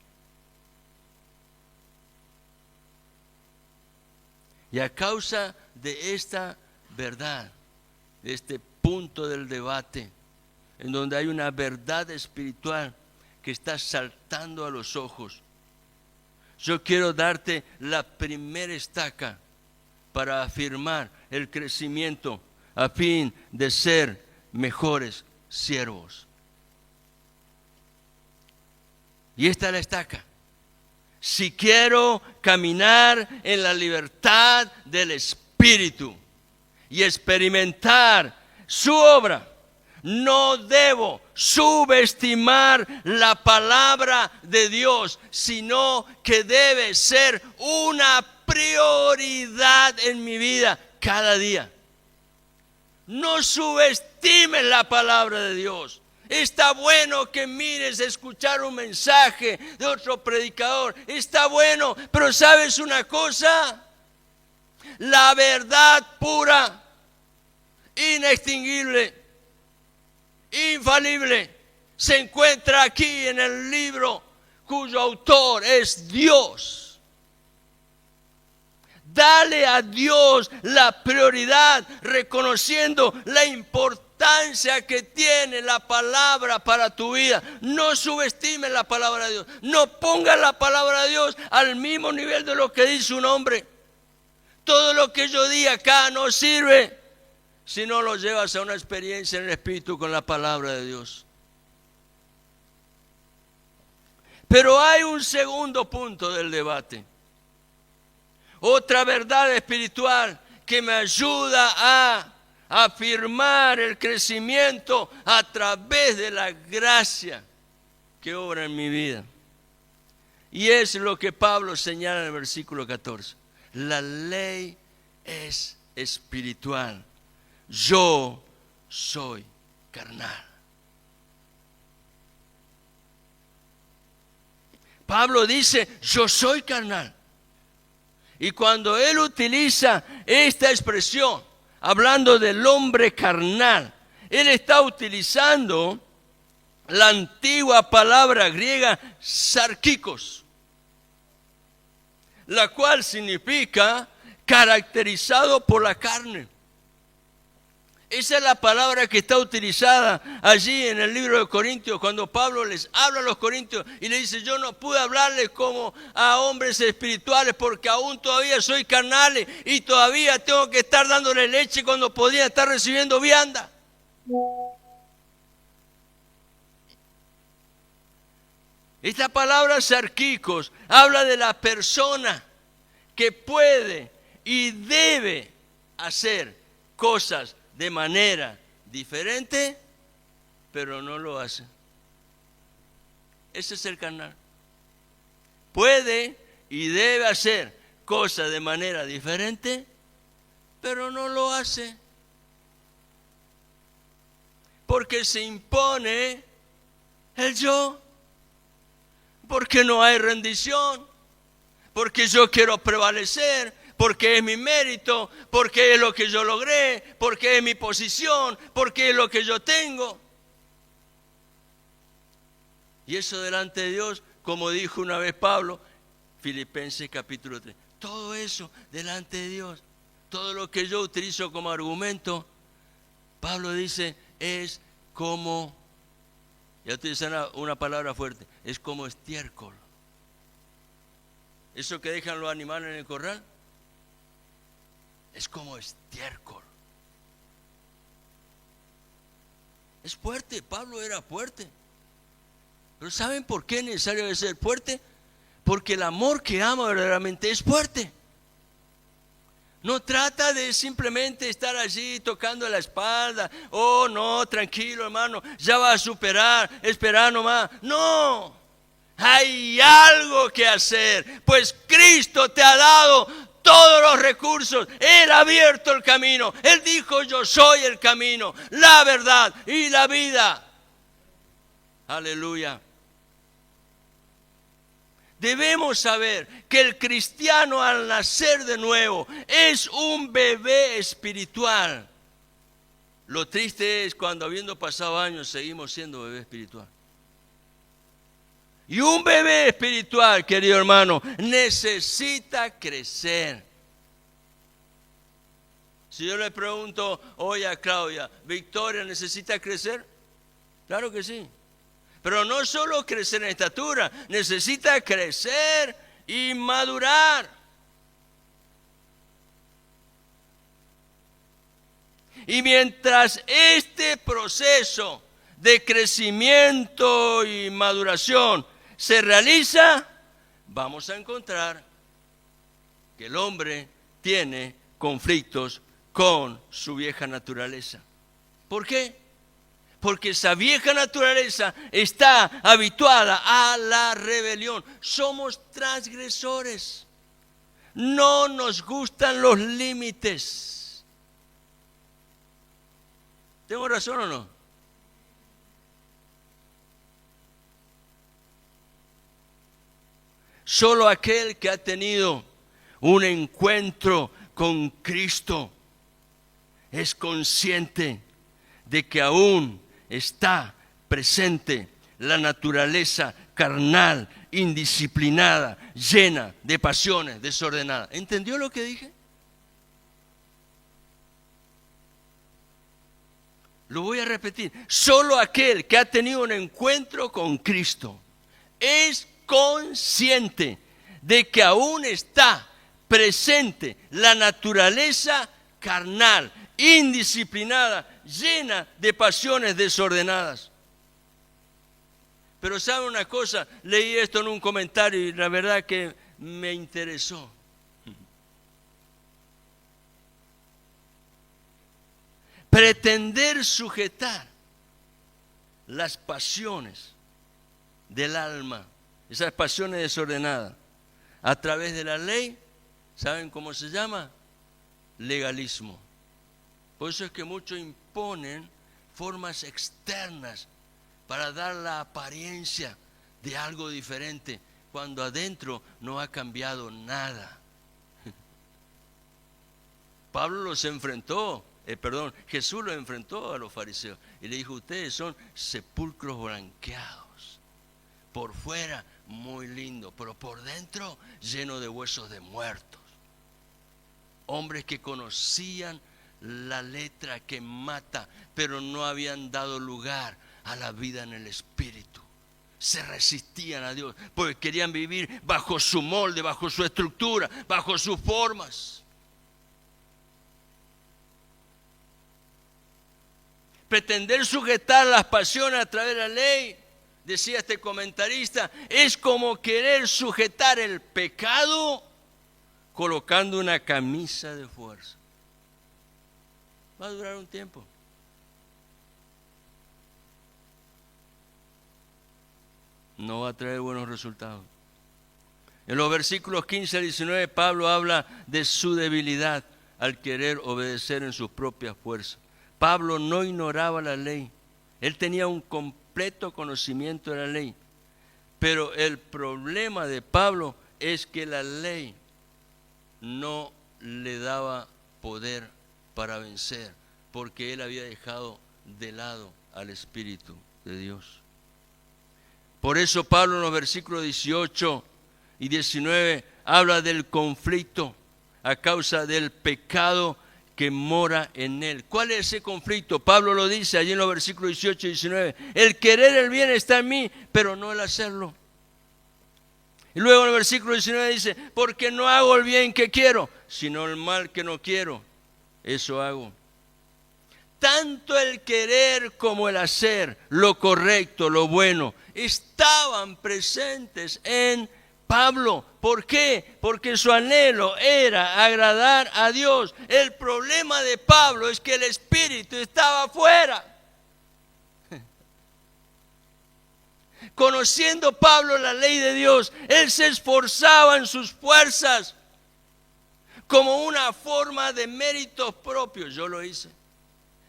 Y a causa de esta verdad, de este punto del debate, en donde hay una verdad espiritual que está saltando a los ojos, yo quiero darte la primera estaca para afirmar el crecimiento a fin de ser mejores siervos. Y esta es la estaca. Si quiero caminar en la libertad del Espíritu y experimentar su obra, no debo subestimar la palabra de Dios, sino que debe ser una prioridad en mi vida cada día. No subestimes la palabra de Dios. Está bueno que mires a escuchar un mensaje de otro predicador. Está bueno, pero ¿sabes una cosa? La verdad pura, inextinguible, infalible, se encuentra aquí en el libro cuyo autor es Dios. Dale a Dios la prioridad, reconociendo la importancia que tiene la palabra para tu vida. No subestimes la palabra de Dios. No pongas la palabra de Dios al mismo nivel de lo que dice un hombre. Todo lo que yo diga acá no sirve si no lo llevas a una experiencia en el Espíritu con la palabra de Dios. Pero hay un segundo punto del debate. Otra verdad espiritual que me ayuda a afirmar el crecimiento a través de la gracia que obra en mi vida. Y es lo que Pablo señala en el versículo 14. La ley es espiritual. Yo soy carnal. Pablo dice, yo soy carnal. Y cuando él utiliza esta expresión, hablando del hombre carnal, él está utilizando la antigua palabra griega sarkikos, la cual significa caracterizado por la carne. Esa es la palabra que está utilizada allí en el libro de Corintios, cuando Pablo les habla a los corintios y le dice, yo no pude hablarles como a hombres espirituales porque aún todavía soy carnal y todavía tengo que estar dándole leche cuando podía estar recibiendo vianda. Esta palabra sarkikos habla de la persona que puede y debe hacer cosas de manera diferente, pero no lo hace. Ese es el carnal. Puede y debe hacer cosas de manera diferente, pero no lo hace. Porque se impone el yo. Porque no hay rendición. Porque yo quiero prevalecer. Porque es mi mérito, porque es lo que yo logré, porque es mi posición, porque es lo que yo tengo. Y eso delante de Dios, como dijo una vez Pablo, Filipenses capítulo 3, todo eso delante de Dios, todo lo que yo utilizo como argumento, Pablo dice, es como, ya utilizan una palabra fuerte, es como estiércol. Eso que dejan los animales en el corral. es como estiércol. Es fuerte, Pablo era fuerte. Pero ¿saben por qué es necesario ser fuerte? Porque el amor que ama verdaderamente es fuerte. No trata de simplemente estar allí tocando la espalda. Oh, no, tranquilo, hermano, ya va a superar, esperar nomás. No, hay algo que hacer, pues Cristo te ha dado todos los recursos. Él ha abierto el camino. Él dijo: yo soy el camino, la verdad y la vida. Aleluya. Debemos saber que el cristiano al nacer de nuevo es un bebé espiritual. Lo triste es cuando, habiendo pasado años, seguimos siendo bebé espiritual. Y un bebé espiritual, querido hermano, necesita crecer. Si yo le pregunto hoy a Claudia: ¿Victoria necesita crecer? Claro que sí. Pero no solo crecer en estatura, necesita crecer y madurar. Y mientras este proceso de crecimiento y maduración se realiza, vamos a encontrar que el hombre tiene conflictos con su vieja naturaleza. ¿Por qué? Porque esa vieja naturaleza está habituada a la rebelión. Somos transgresores. No nos gustan los límites. ¿Tengo razón o no? Solo aquel que ha tenido un encuentro con Cristo es consciente de que aún está presente la naturaleza carnal, indisciplinada, llena de pasiones desordenadas. ¿Entendió lo que dije? Lo voy a repetir. Solo aquel que ha tenido un encuentro con Cristo es consciente de que aún está presente la naturaleza carnal, indisciplinada, llena de pasiones desordenadas. Pero ¿sabe una cosa? Leí esto en un comentario y la verdad que me interesó. Pretender sujetar las pasiones del alma, esas pasiones desordenadas, a través de la ley, ¿saben cómo se llama? Legalismo. Por eso es que muchos imponen formas externas para dar la apariencia de algo diferente, cuando adentro no ha cambiado nada. Jesús los enfrentó a los fariseos y le dijo: ustedes son sepulcros blanqueados, por fuera muy lindo, pero por dentro lleno de huesos de muertos. Hombres que conocían la letra que mata, pero no habían dado lugar a la vida en el espíritu. Se resistían a Dios porque querían vivir bajo su molde, bajo su estructura, bajo sus formas. Pretender sujetar las pasiones a través de la ley, decía este comentarista, es como querer sujetar el pecado colocando una camisa de fuerza. Va a durar un tiempo. No va a traer buenos resultados. En los versículos 15 al 19, Pablo habla de su debilidad al querer obedecer en sus propias fuerzas. Pablo no ignoraba la ley. Él tenía un completo conocimiento de la ley. Pero el problema de Pablo es que la ley no le daba poder para vencer, porque él había dejado de lado al Espíritu de Dios. Por eso Pablo en los versículos 18 y 19 habla del conflicto a causa del pecado que mora en él. ¿Cuál es ese conflicto? Pablo lo dice allí en los versículos 18 y 19. El querer el bien está en mí, pero no el hacerlo. Y luego en el versículo 19 dice, porque no hago el bien que quiero, sino el mal que no quiero, eso hago. Tanto el querer como el hacer, lo correcto, lo bueno, estaban presentes en Pablo. ¿Por qué? Porque su anhelo era agradar a Dios. El problema de Pablo es que el espíritu estaba afuera. Conociendo Pablo la ley de Dios, él se esforzaba en sus fuerzas como una forma de méritos propios. Yo lo hice.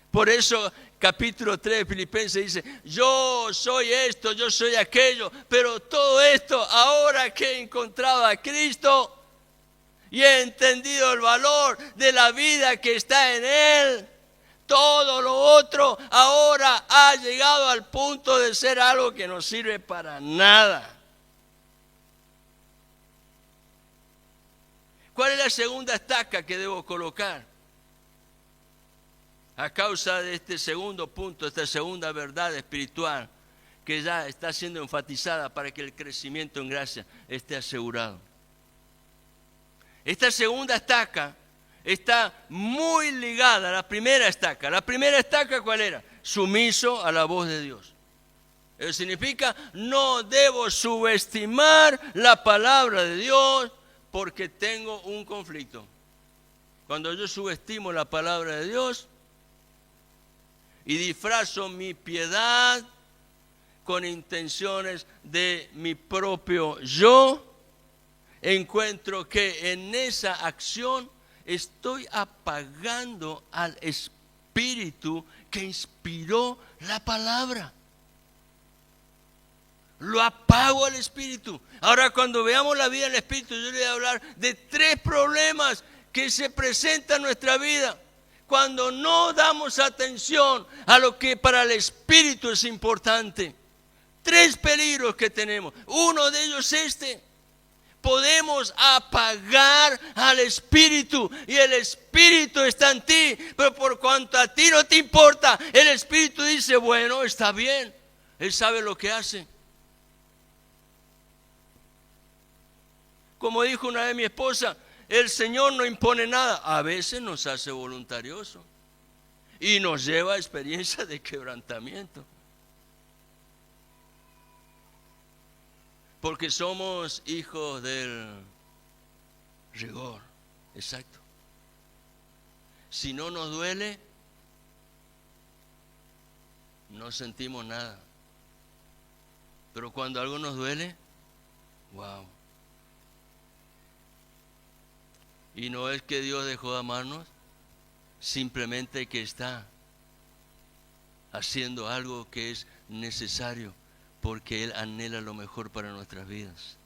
Por eso capítulo 3 de Filipenses dice, yo soy esto, yo soy aquello, pero todo esto ahora que he encontrado a Cristo y he entendido el valor de la vida que está en Él, todo lo otro ahora ha llegado al punto de ser algo que no sirve para nada. ¿Cuál es la segunda estaca que debo colocar? A causa de este segundo punto, esta segunda verdad espiritual que ya está siendo enfatizada para que el crecimiento en gracia esté asegurado. Esta segunda estaca está muy ligada a la primera estaca. ¿La primera estaca cuál era? Sumiso a la voz de Dios. Eso significa, no debo subestimar la palabra de Dios porque tengo un conflicto. Cuando yo subestimo la palabra de Dios y disfrazo mi piedad con intenciones de mi propio yo, encuentro que en esa acción estoy apagando al Espíritu que inspiró la palabra. Lo apago al Espíritu. Ahora, cuando veamos la vida del Espíritu, yo le voy a hablar de 3 problemas que se presentan en nuestra vida cuando no damos atención a lo que para el Espíritu es importante. 3 peligros que tenemos. Uno de ellos es este. Podemos apagar al Espíritu y el Espíritu está en ti, pero por cuanto a ti no te importa, el Espíritu dice, bueno, está bien, Él sabe lo que hace. Como dijo una vez mi esposa, el Señor no impone nada, a veces nos hace voluntarioso y nos lleva a experiencias de quebrantamiento. Porque somos hijos del rigor, exacto. Si no nos duele, no sentimos nada. Pero cuando algo nos duele, wow. Y no es que Dios dejó de amarnos, simplemente que está haciendo algo que es necesario, porque Él anhela lo mejor para nuestras vidas.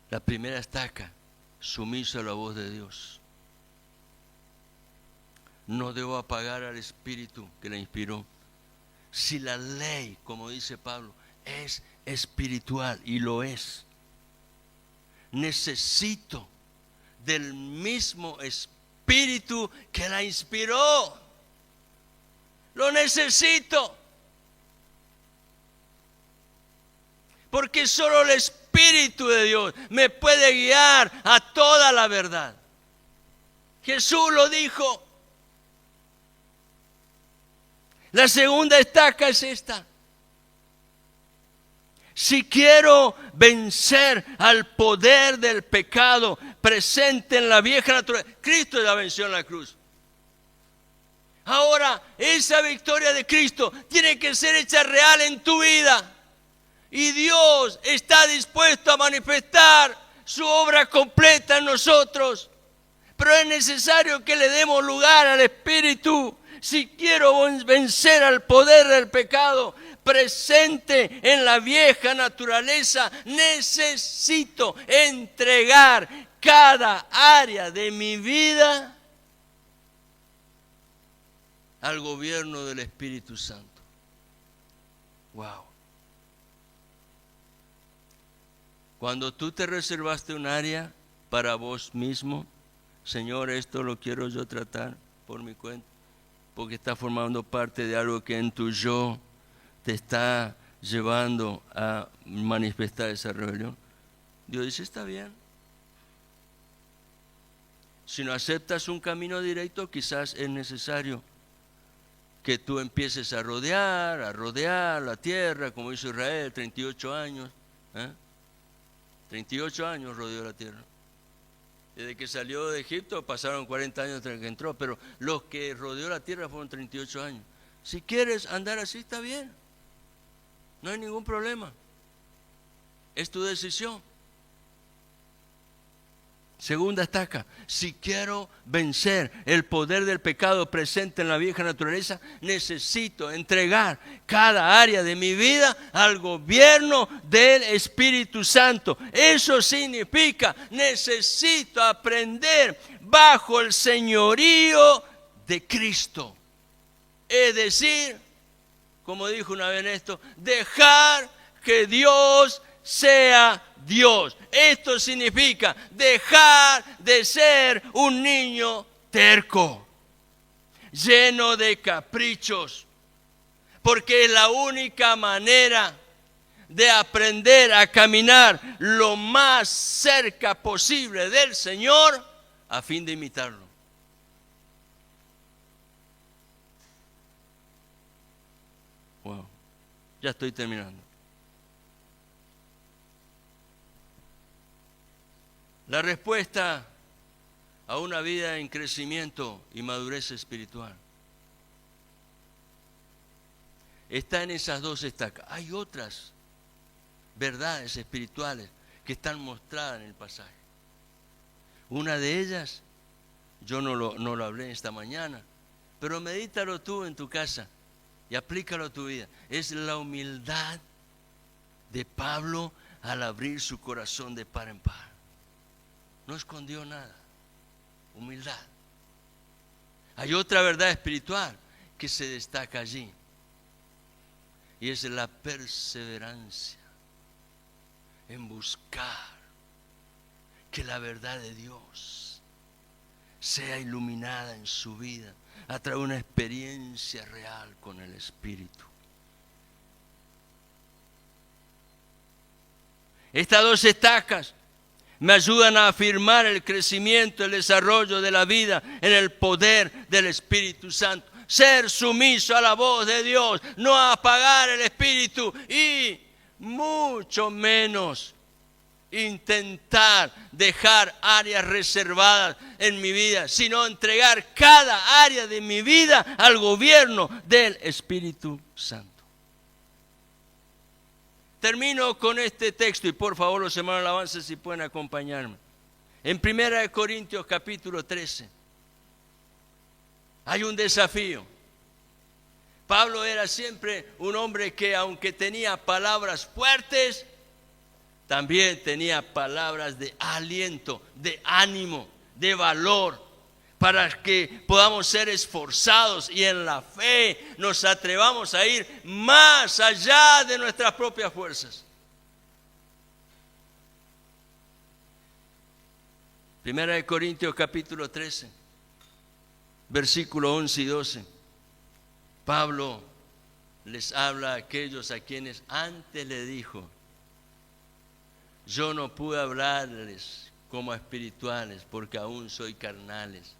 La primera estaca, sumiso a la voz de Dios. No debo apagar al Espíritu que la inspiró. Si la ley, como dice Pablo, es espiritual, y lo es, necesito del mismo Espíritu que la inspiró. Lo necesito. Porque solo el Espíritu de Dios me puede guiar a toda la verdad. Jesús lo dijo. La segunda estaca es esta. Si quiero vencer al poder del pecado presente en la vieja naturaleza, Cristo ya venció en la cruz. Ahora, esa victoria de Cristo tiene que ser hecha real en tu vida. Y Dios está dispuesto a manifestar su obra completa en nosotros. Pero es necesario que le demos lugar al Espíritu. Si quiero vencer al poder del pecado presente en la vieja naturaleza, necesito entregar cada área de mi vida al gobierno del Espíritu Santo. Wow. Cuando tú te reservaste un área para vos mismo, Señor, esto lo quiero yo tratar por mi cuenta, porque está formando parte de algo que en tu yo te está llevando a manifestar esa rebelión. Dios dice, está bien. Si no aceptas un camino directo, quizás es necesario que tú empieces a rodear la tierra, como hizo Israel, 38 años. 38 años rodeó la tierra. Desde que salió de Egipto pasaron 40 años desde que entró, pero los que rodeó la tierra fueron 38 años. Si quieres andar así, está bien. No hay ningún problema. Es tu decisión. Segunda estaca, si quiero vencer el poder del pecado presente en la vieja naturaleza, necesito entregar cada área de mi vida al gobierno del Espíritu Santo. Eso significa, necesito aprender bajo el señorío de Cristo. Es decir, como dijo una vez Néstor, dejar que Dios sea Dios. Esto significa dejar de ser un niño terco, lleno de caprichos, porque es la única manera de aprender a caminar lo más cerca posible del Señor a fin de imitarlo. Wow, ya estoy terminando. La respuesta a una vida en crecimiento y madurez espiritual está en esas dos estacas. Hay otras verdades espirituales que están mostradas en el pasaje. Una de ellas, yo no lo hablé esta mañana, pero medítalo tú en tu casa y aplícalo a tu vida. Es la humildad de Pablo al abrir su corazón de par en par. No escondió nada. Humildad. Hay otra verdad espiritual que se destaca allí. Y es la perseverancia en buscar que la verdad de Dios sea iluminada en su vida a través de una experiencia real con el Espíritu. Estas dos estacas me ayudan a afirmar el crecimiento, el desarrollo de la vida en el poder del Espíritu Santo. Ser sumiso a la voz de Dios, no apagar el Espíritu y mucho menos intentar dejar áreas reservadas en mi vida, sino entregar cada área de mi vida al gobierno del Espíritu Santo. Termino con este texto y por favor los hermanos de alabanza si pueden acompañarme. En 1 Corintios capítulo 13 hay un desafío. Pablo era siempre un hombre que aunque tenía palabras fuertes, también tenía palabras de aliento, de ánimo, de valor, para que podamos ser esforzados y en la fe nos atrevamos a ir más allá de nuestras propias fuerzas. 1 Corintios capítulo 13, versículo 11 y 12. Pablo les habla a aquellos a quienes antes le dijo: yo no pude hablarles como a espirituales porque aún soy carnales.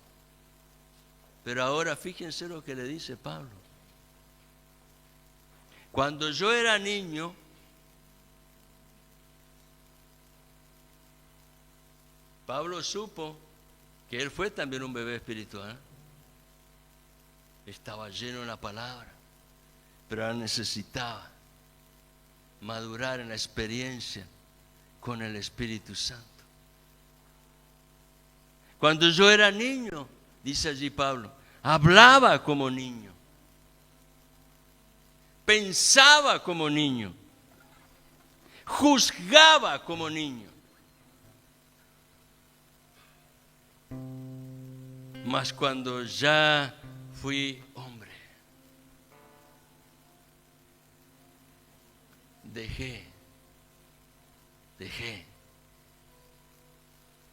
Pero ahora fíjense lo que le dice Pablo. Cuando yo era niño, Pablo supo que él fue también un bebé espiritual. Estaba lleno de la palabra, pero ahora necesitaba madurar en la experiencia con el Espíritu Santo. Cuando yo era niño, dice allí Pablo, hablaba como niño, pensaba como niño, juzgaba como niño. Mas cuando ya fui hombre, dejé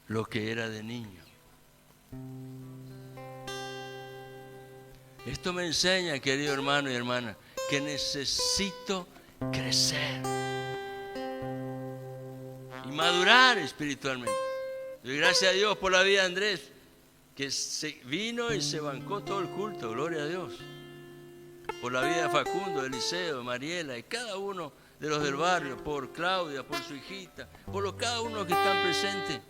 lo que era de niño. Esto me enseña, querido hermano y hermana, que necesito crecer y madurar espiritualmente. Doy gracias a Dios por la vida de Andrés, que vino y se bancó todo el culto, gloria a Dios. Por la vida de Facundo, de Eliseo, de Mariela y cada uno de los del barrio, por Claudia, por su hijita, por cada uno que están presentes.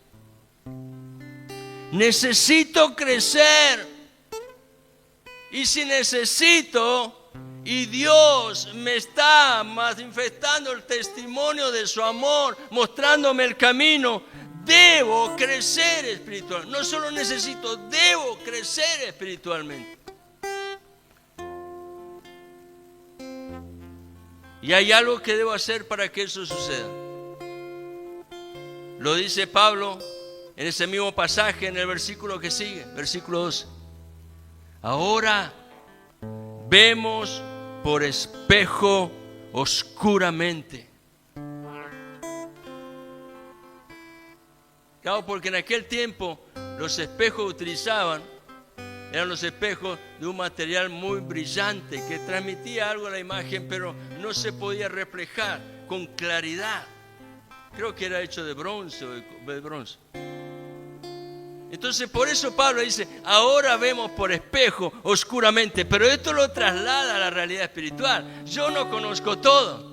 Necesito crecer. Y si necesito, y Dios me está manifestando el testimonio de su amor, mostrándome el camino, debo crecer espiritualmente. No solo necesito, debo crecer espiritualmente. Y hay algo que debo hacer para que eso suceda. Lo dice Pablo en ese mismo pasaje, en el versículo que sigue, versículo 12. Ahora vemos por espejo oscuramente. Claro, porque en aquel tiempo los espejos utilizaban, eran los espejos de un material muy brillante que transmitía algo a la imagen, pero no se podía reflejar con claridad. Creo que era hecho de bronce o de bronce. Entonces por eso Pablo dice, ahora vemos por espejo oscuramente, pero esto lo traslada a la realidad espiritual. Yo no conozco todo,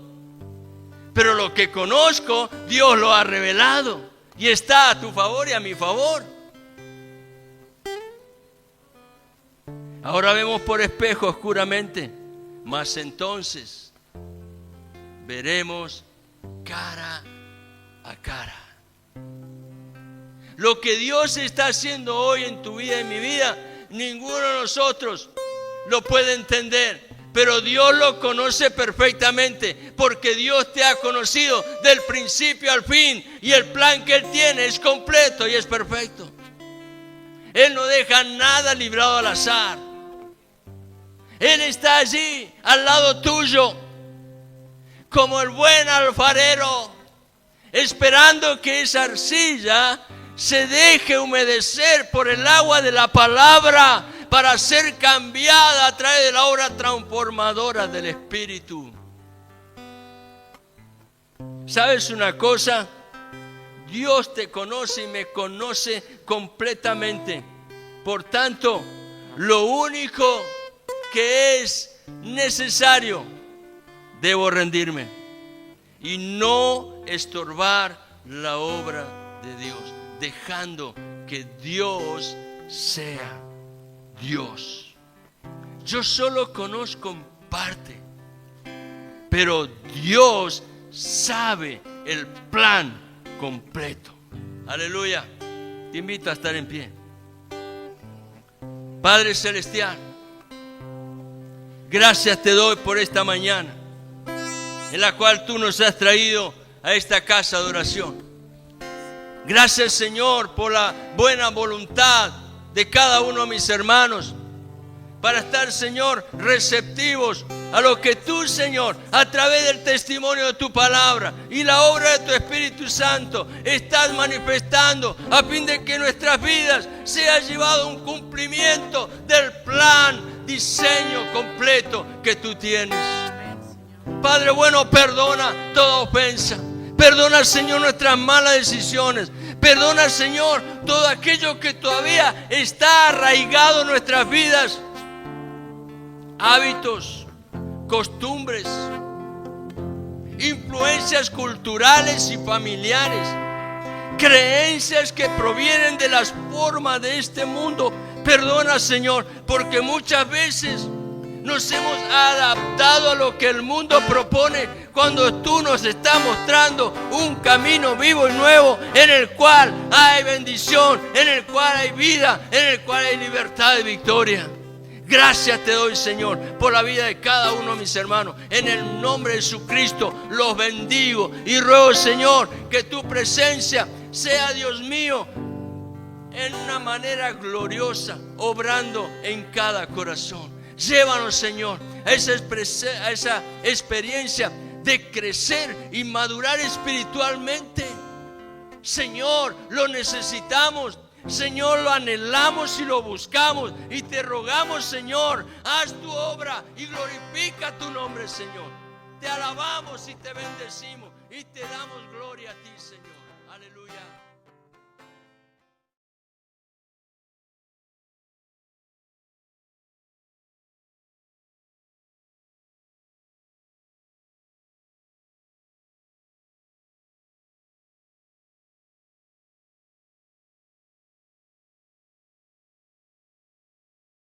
pero lo que conozco Dios lo ha revelado y está a tu favor y a mi favor. Ahora vemos por espejo oscuramente, mas entonces veremos cara a cara. Lo que Dios está haciendo hoy en tu vida y en mi vida, ninguno de nosotros lo puede entender, pero Dios lo conoce perfectamente, porque Dios te ha conocido del principio al fin, y el plan que Él tiene es completo y es perfecto. Él no deja nada librado al azar. Él está allí al lado tuyo, como el buen alfarero, esperando que esa arcilla se deje humedecer por el agua de la palabra para ser cambiada a través de la obra transformadora del Espíritu. ¿Sabes una cosa? Dios te conoce y me conoce completamente. Por tanto, lo único que es necesario, debo rendirme y no estorbar la obra de Dios, dejando que Dios sea Dios. Yo solo conozco en parte, pero Dios sabe el plan completo. Aleluya. Te invito a estar en pie. Padre Celestial, gracias te doy por esta mañana en la cual tú nos has traído a esta casa de oración. Gracias, Señor, por la buena voluntad de cada uno de mis hermanos para estar, Señor, receptivos a lo que tú, Señor, a través del testimonio de tu palabra y la obra de tu Espíritu Santo, estás manifestando a fin de que nuestras vidas sea llevado a un cumplimiento del plan, diseño completo que tú tienes. Padre bueno, perdona toda ofensa. Perdona, Señor, nuestras malas decisiones. Perdona, Señor, todo aquello que todavía está arraigado en nuestras vidas. Hábitos, costumbres, influencias culturales y familiares, creencias que provienen de las formas de este mundo. Perdona, Señor, porque muchas veces nos hemos adaptado a lo que el mundo propone, cuando tú nos estás mostrando un camino vivo y nuevo en el cual hay bendición, en el cual hay vida, en el cual hay libertad y victoria. Gracias te doy, Señor, por la vida de cada uno de mis hermanos. En el nombre de Jesucristo los bendigo y ruego, Señor, que tu presencia sea, Dios mío, en una manera gloriosa, obrando en cada corazón. Llévanos, Señor, a esa experiencia de crecer y madurar espiritualmente. Señor, lo necesitamos. Señor, lo anhelamos y lo buscamos. Y te rogamos, Señor, haz tu obra y glorifica tu nombre, Señor. Te alabamos y te bendecimos y te damos gloria a ti, Señor. Aleluya.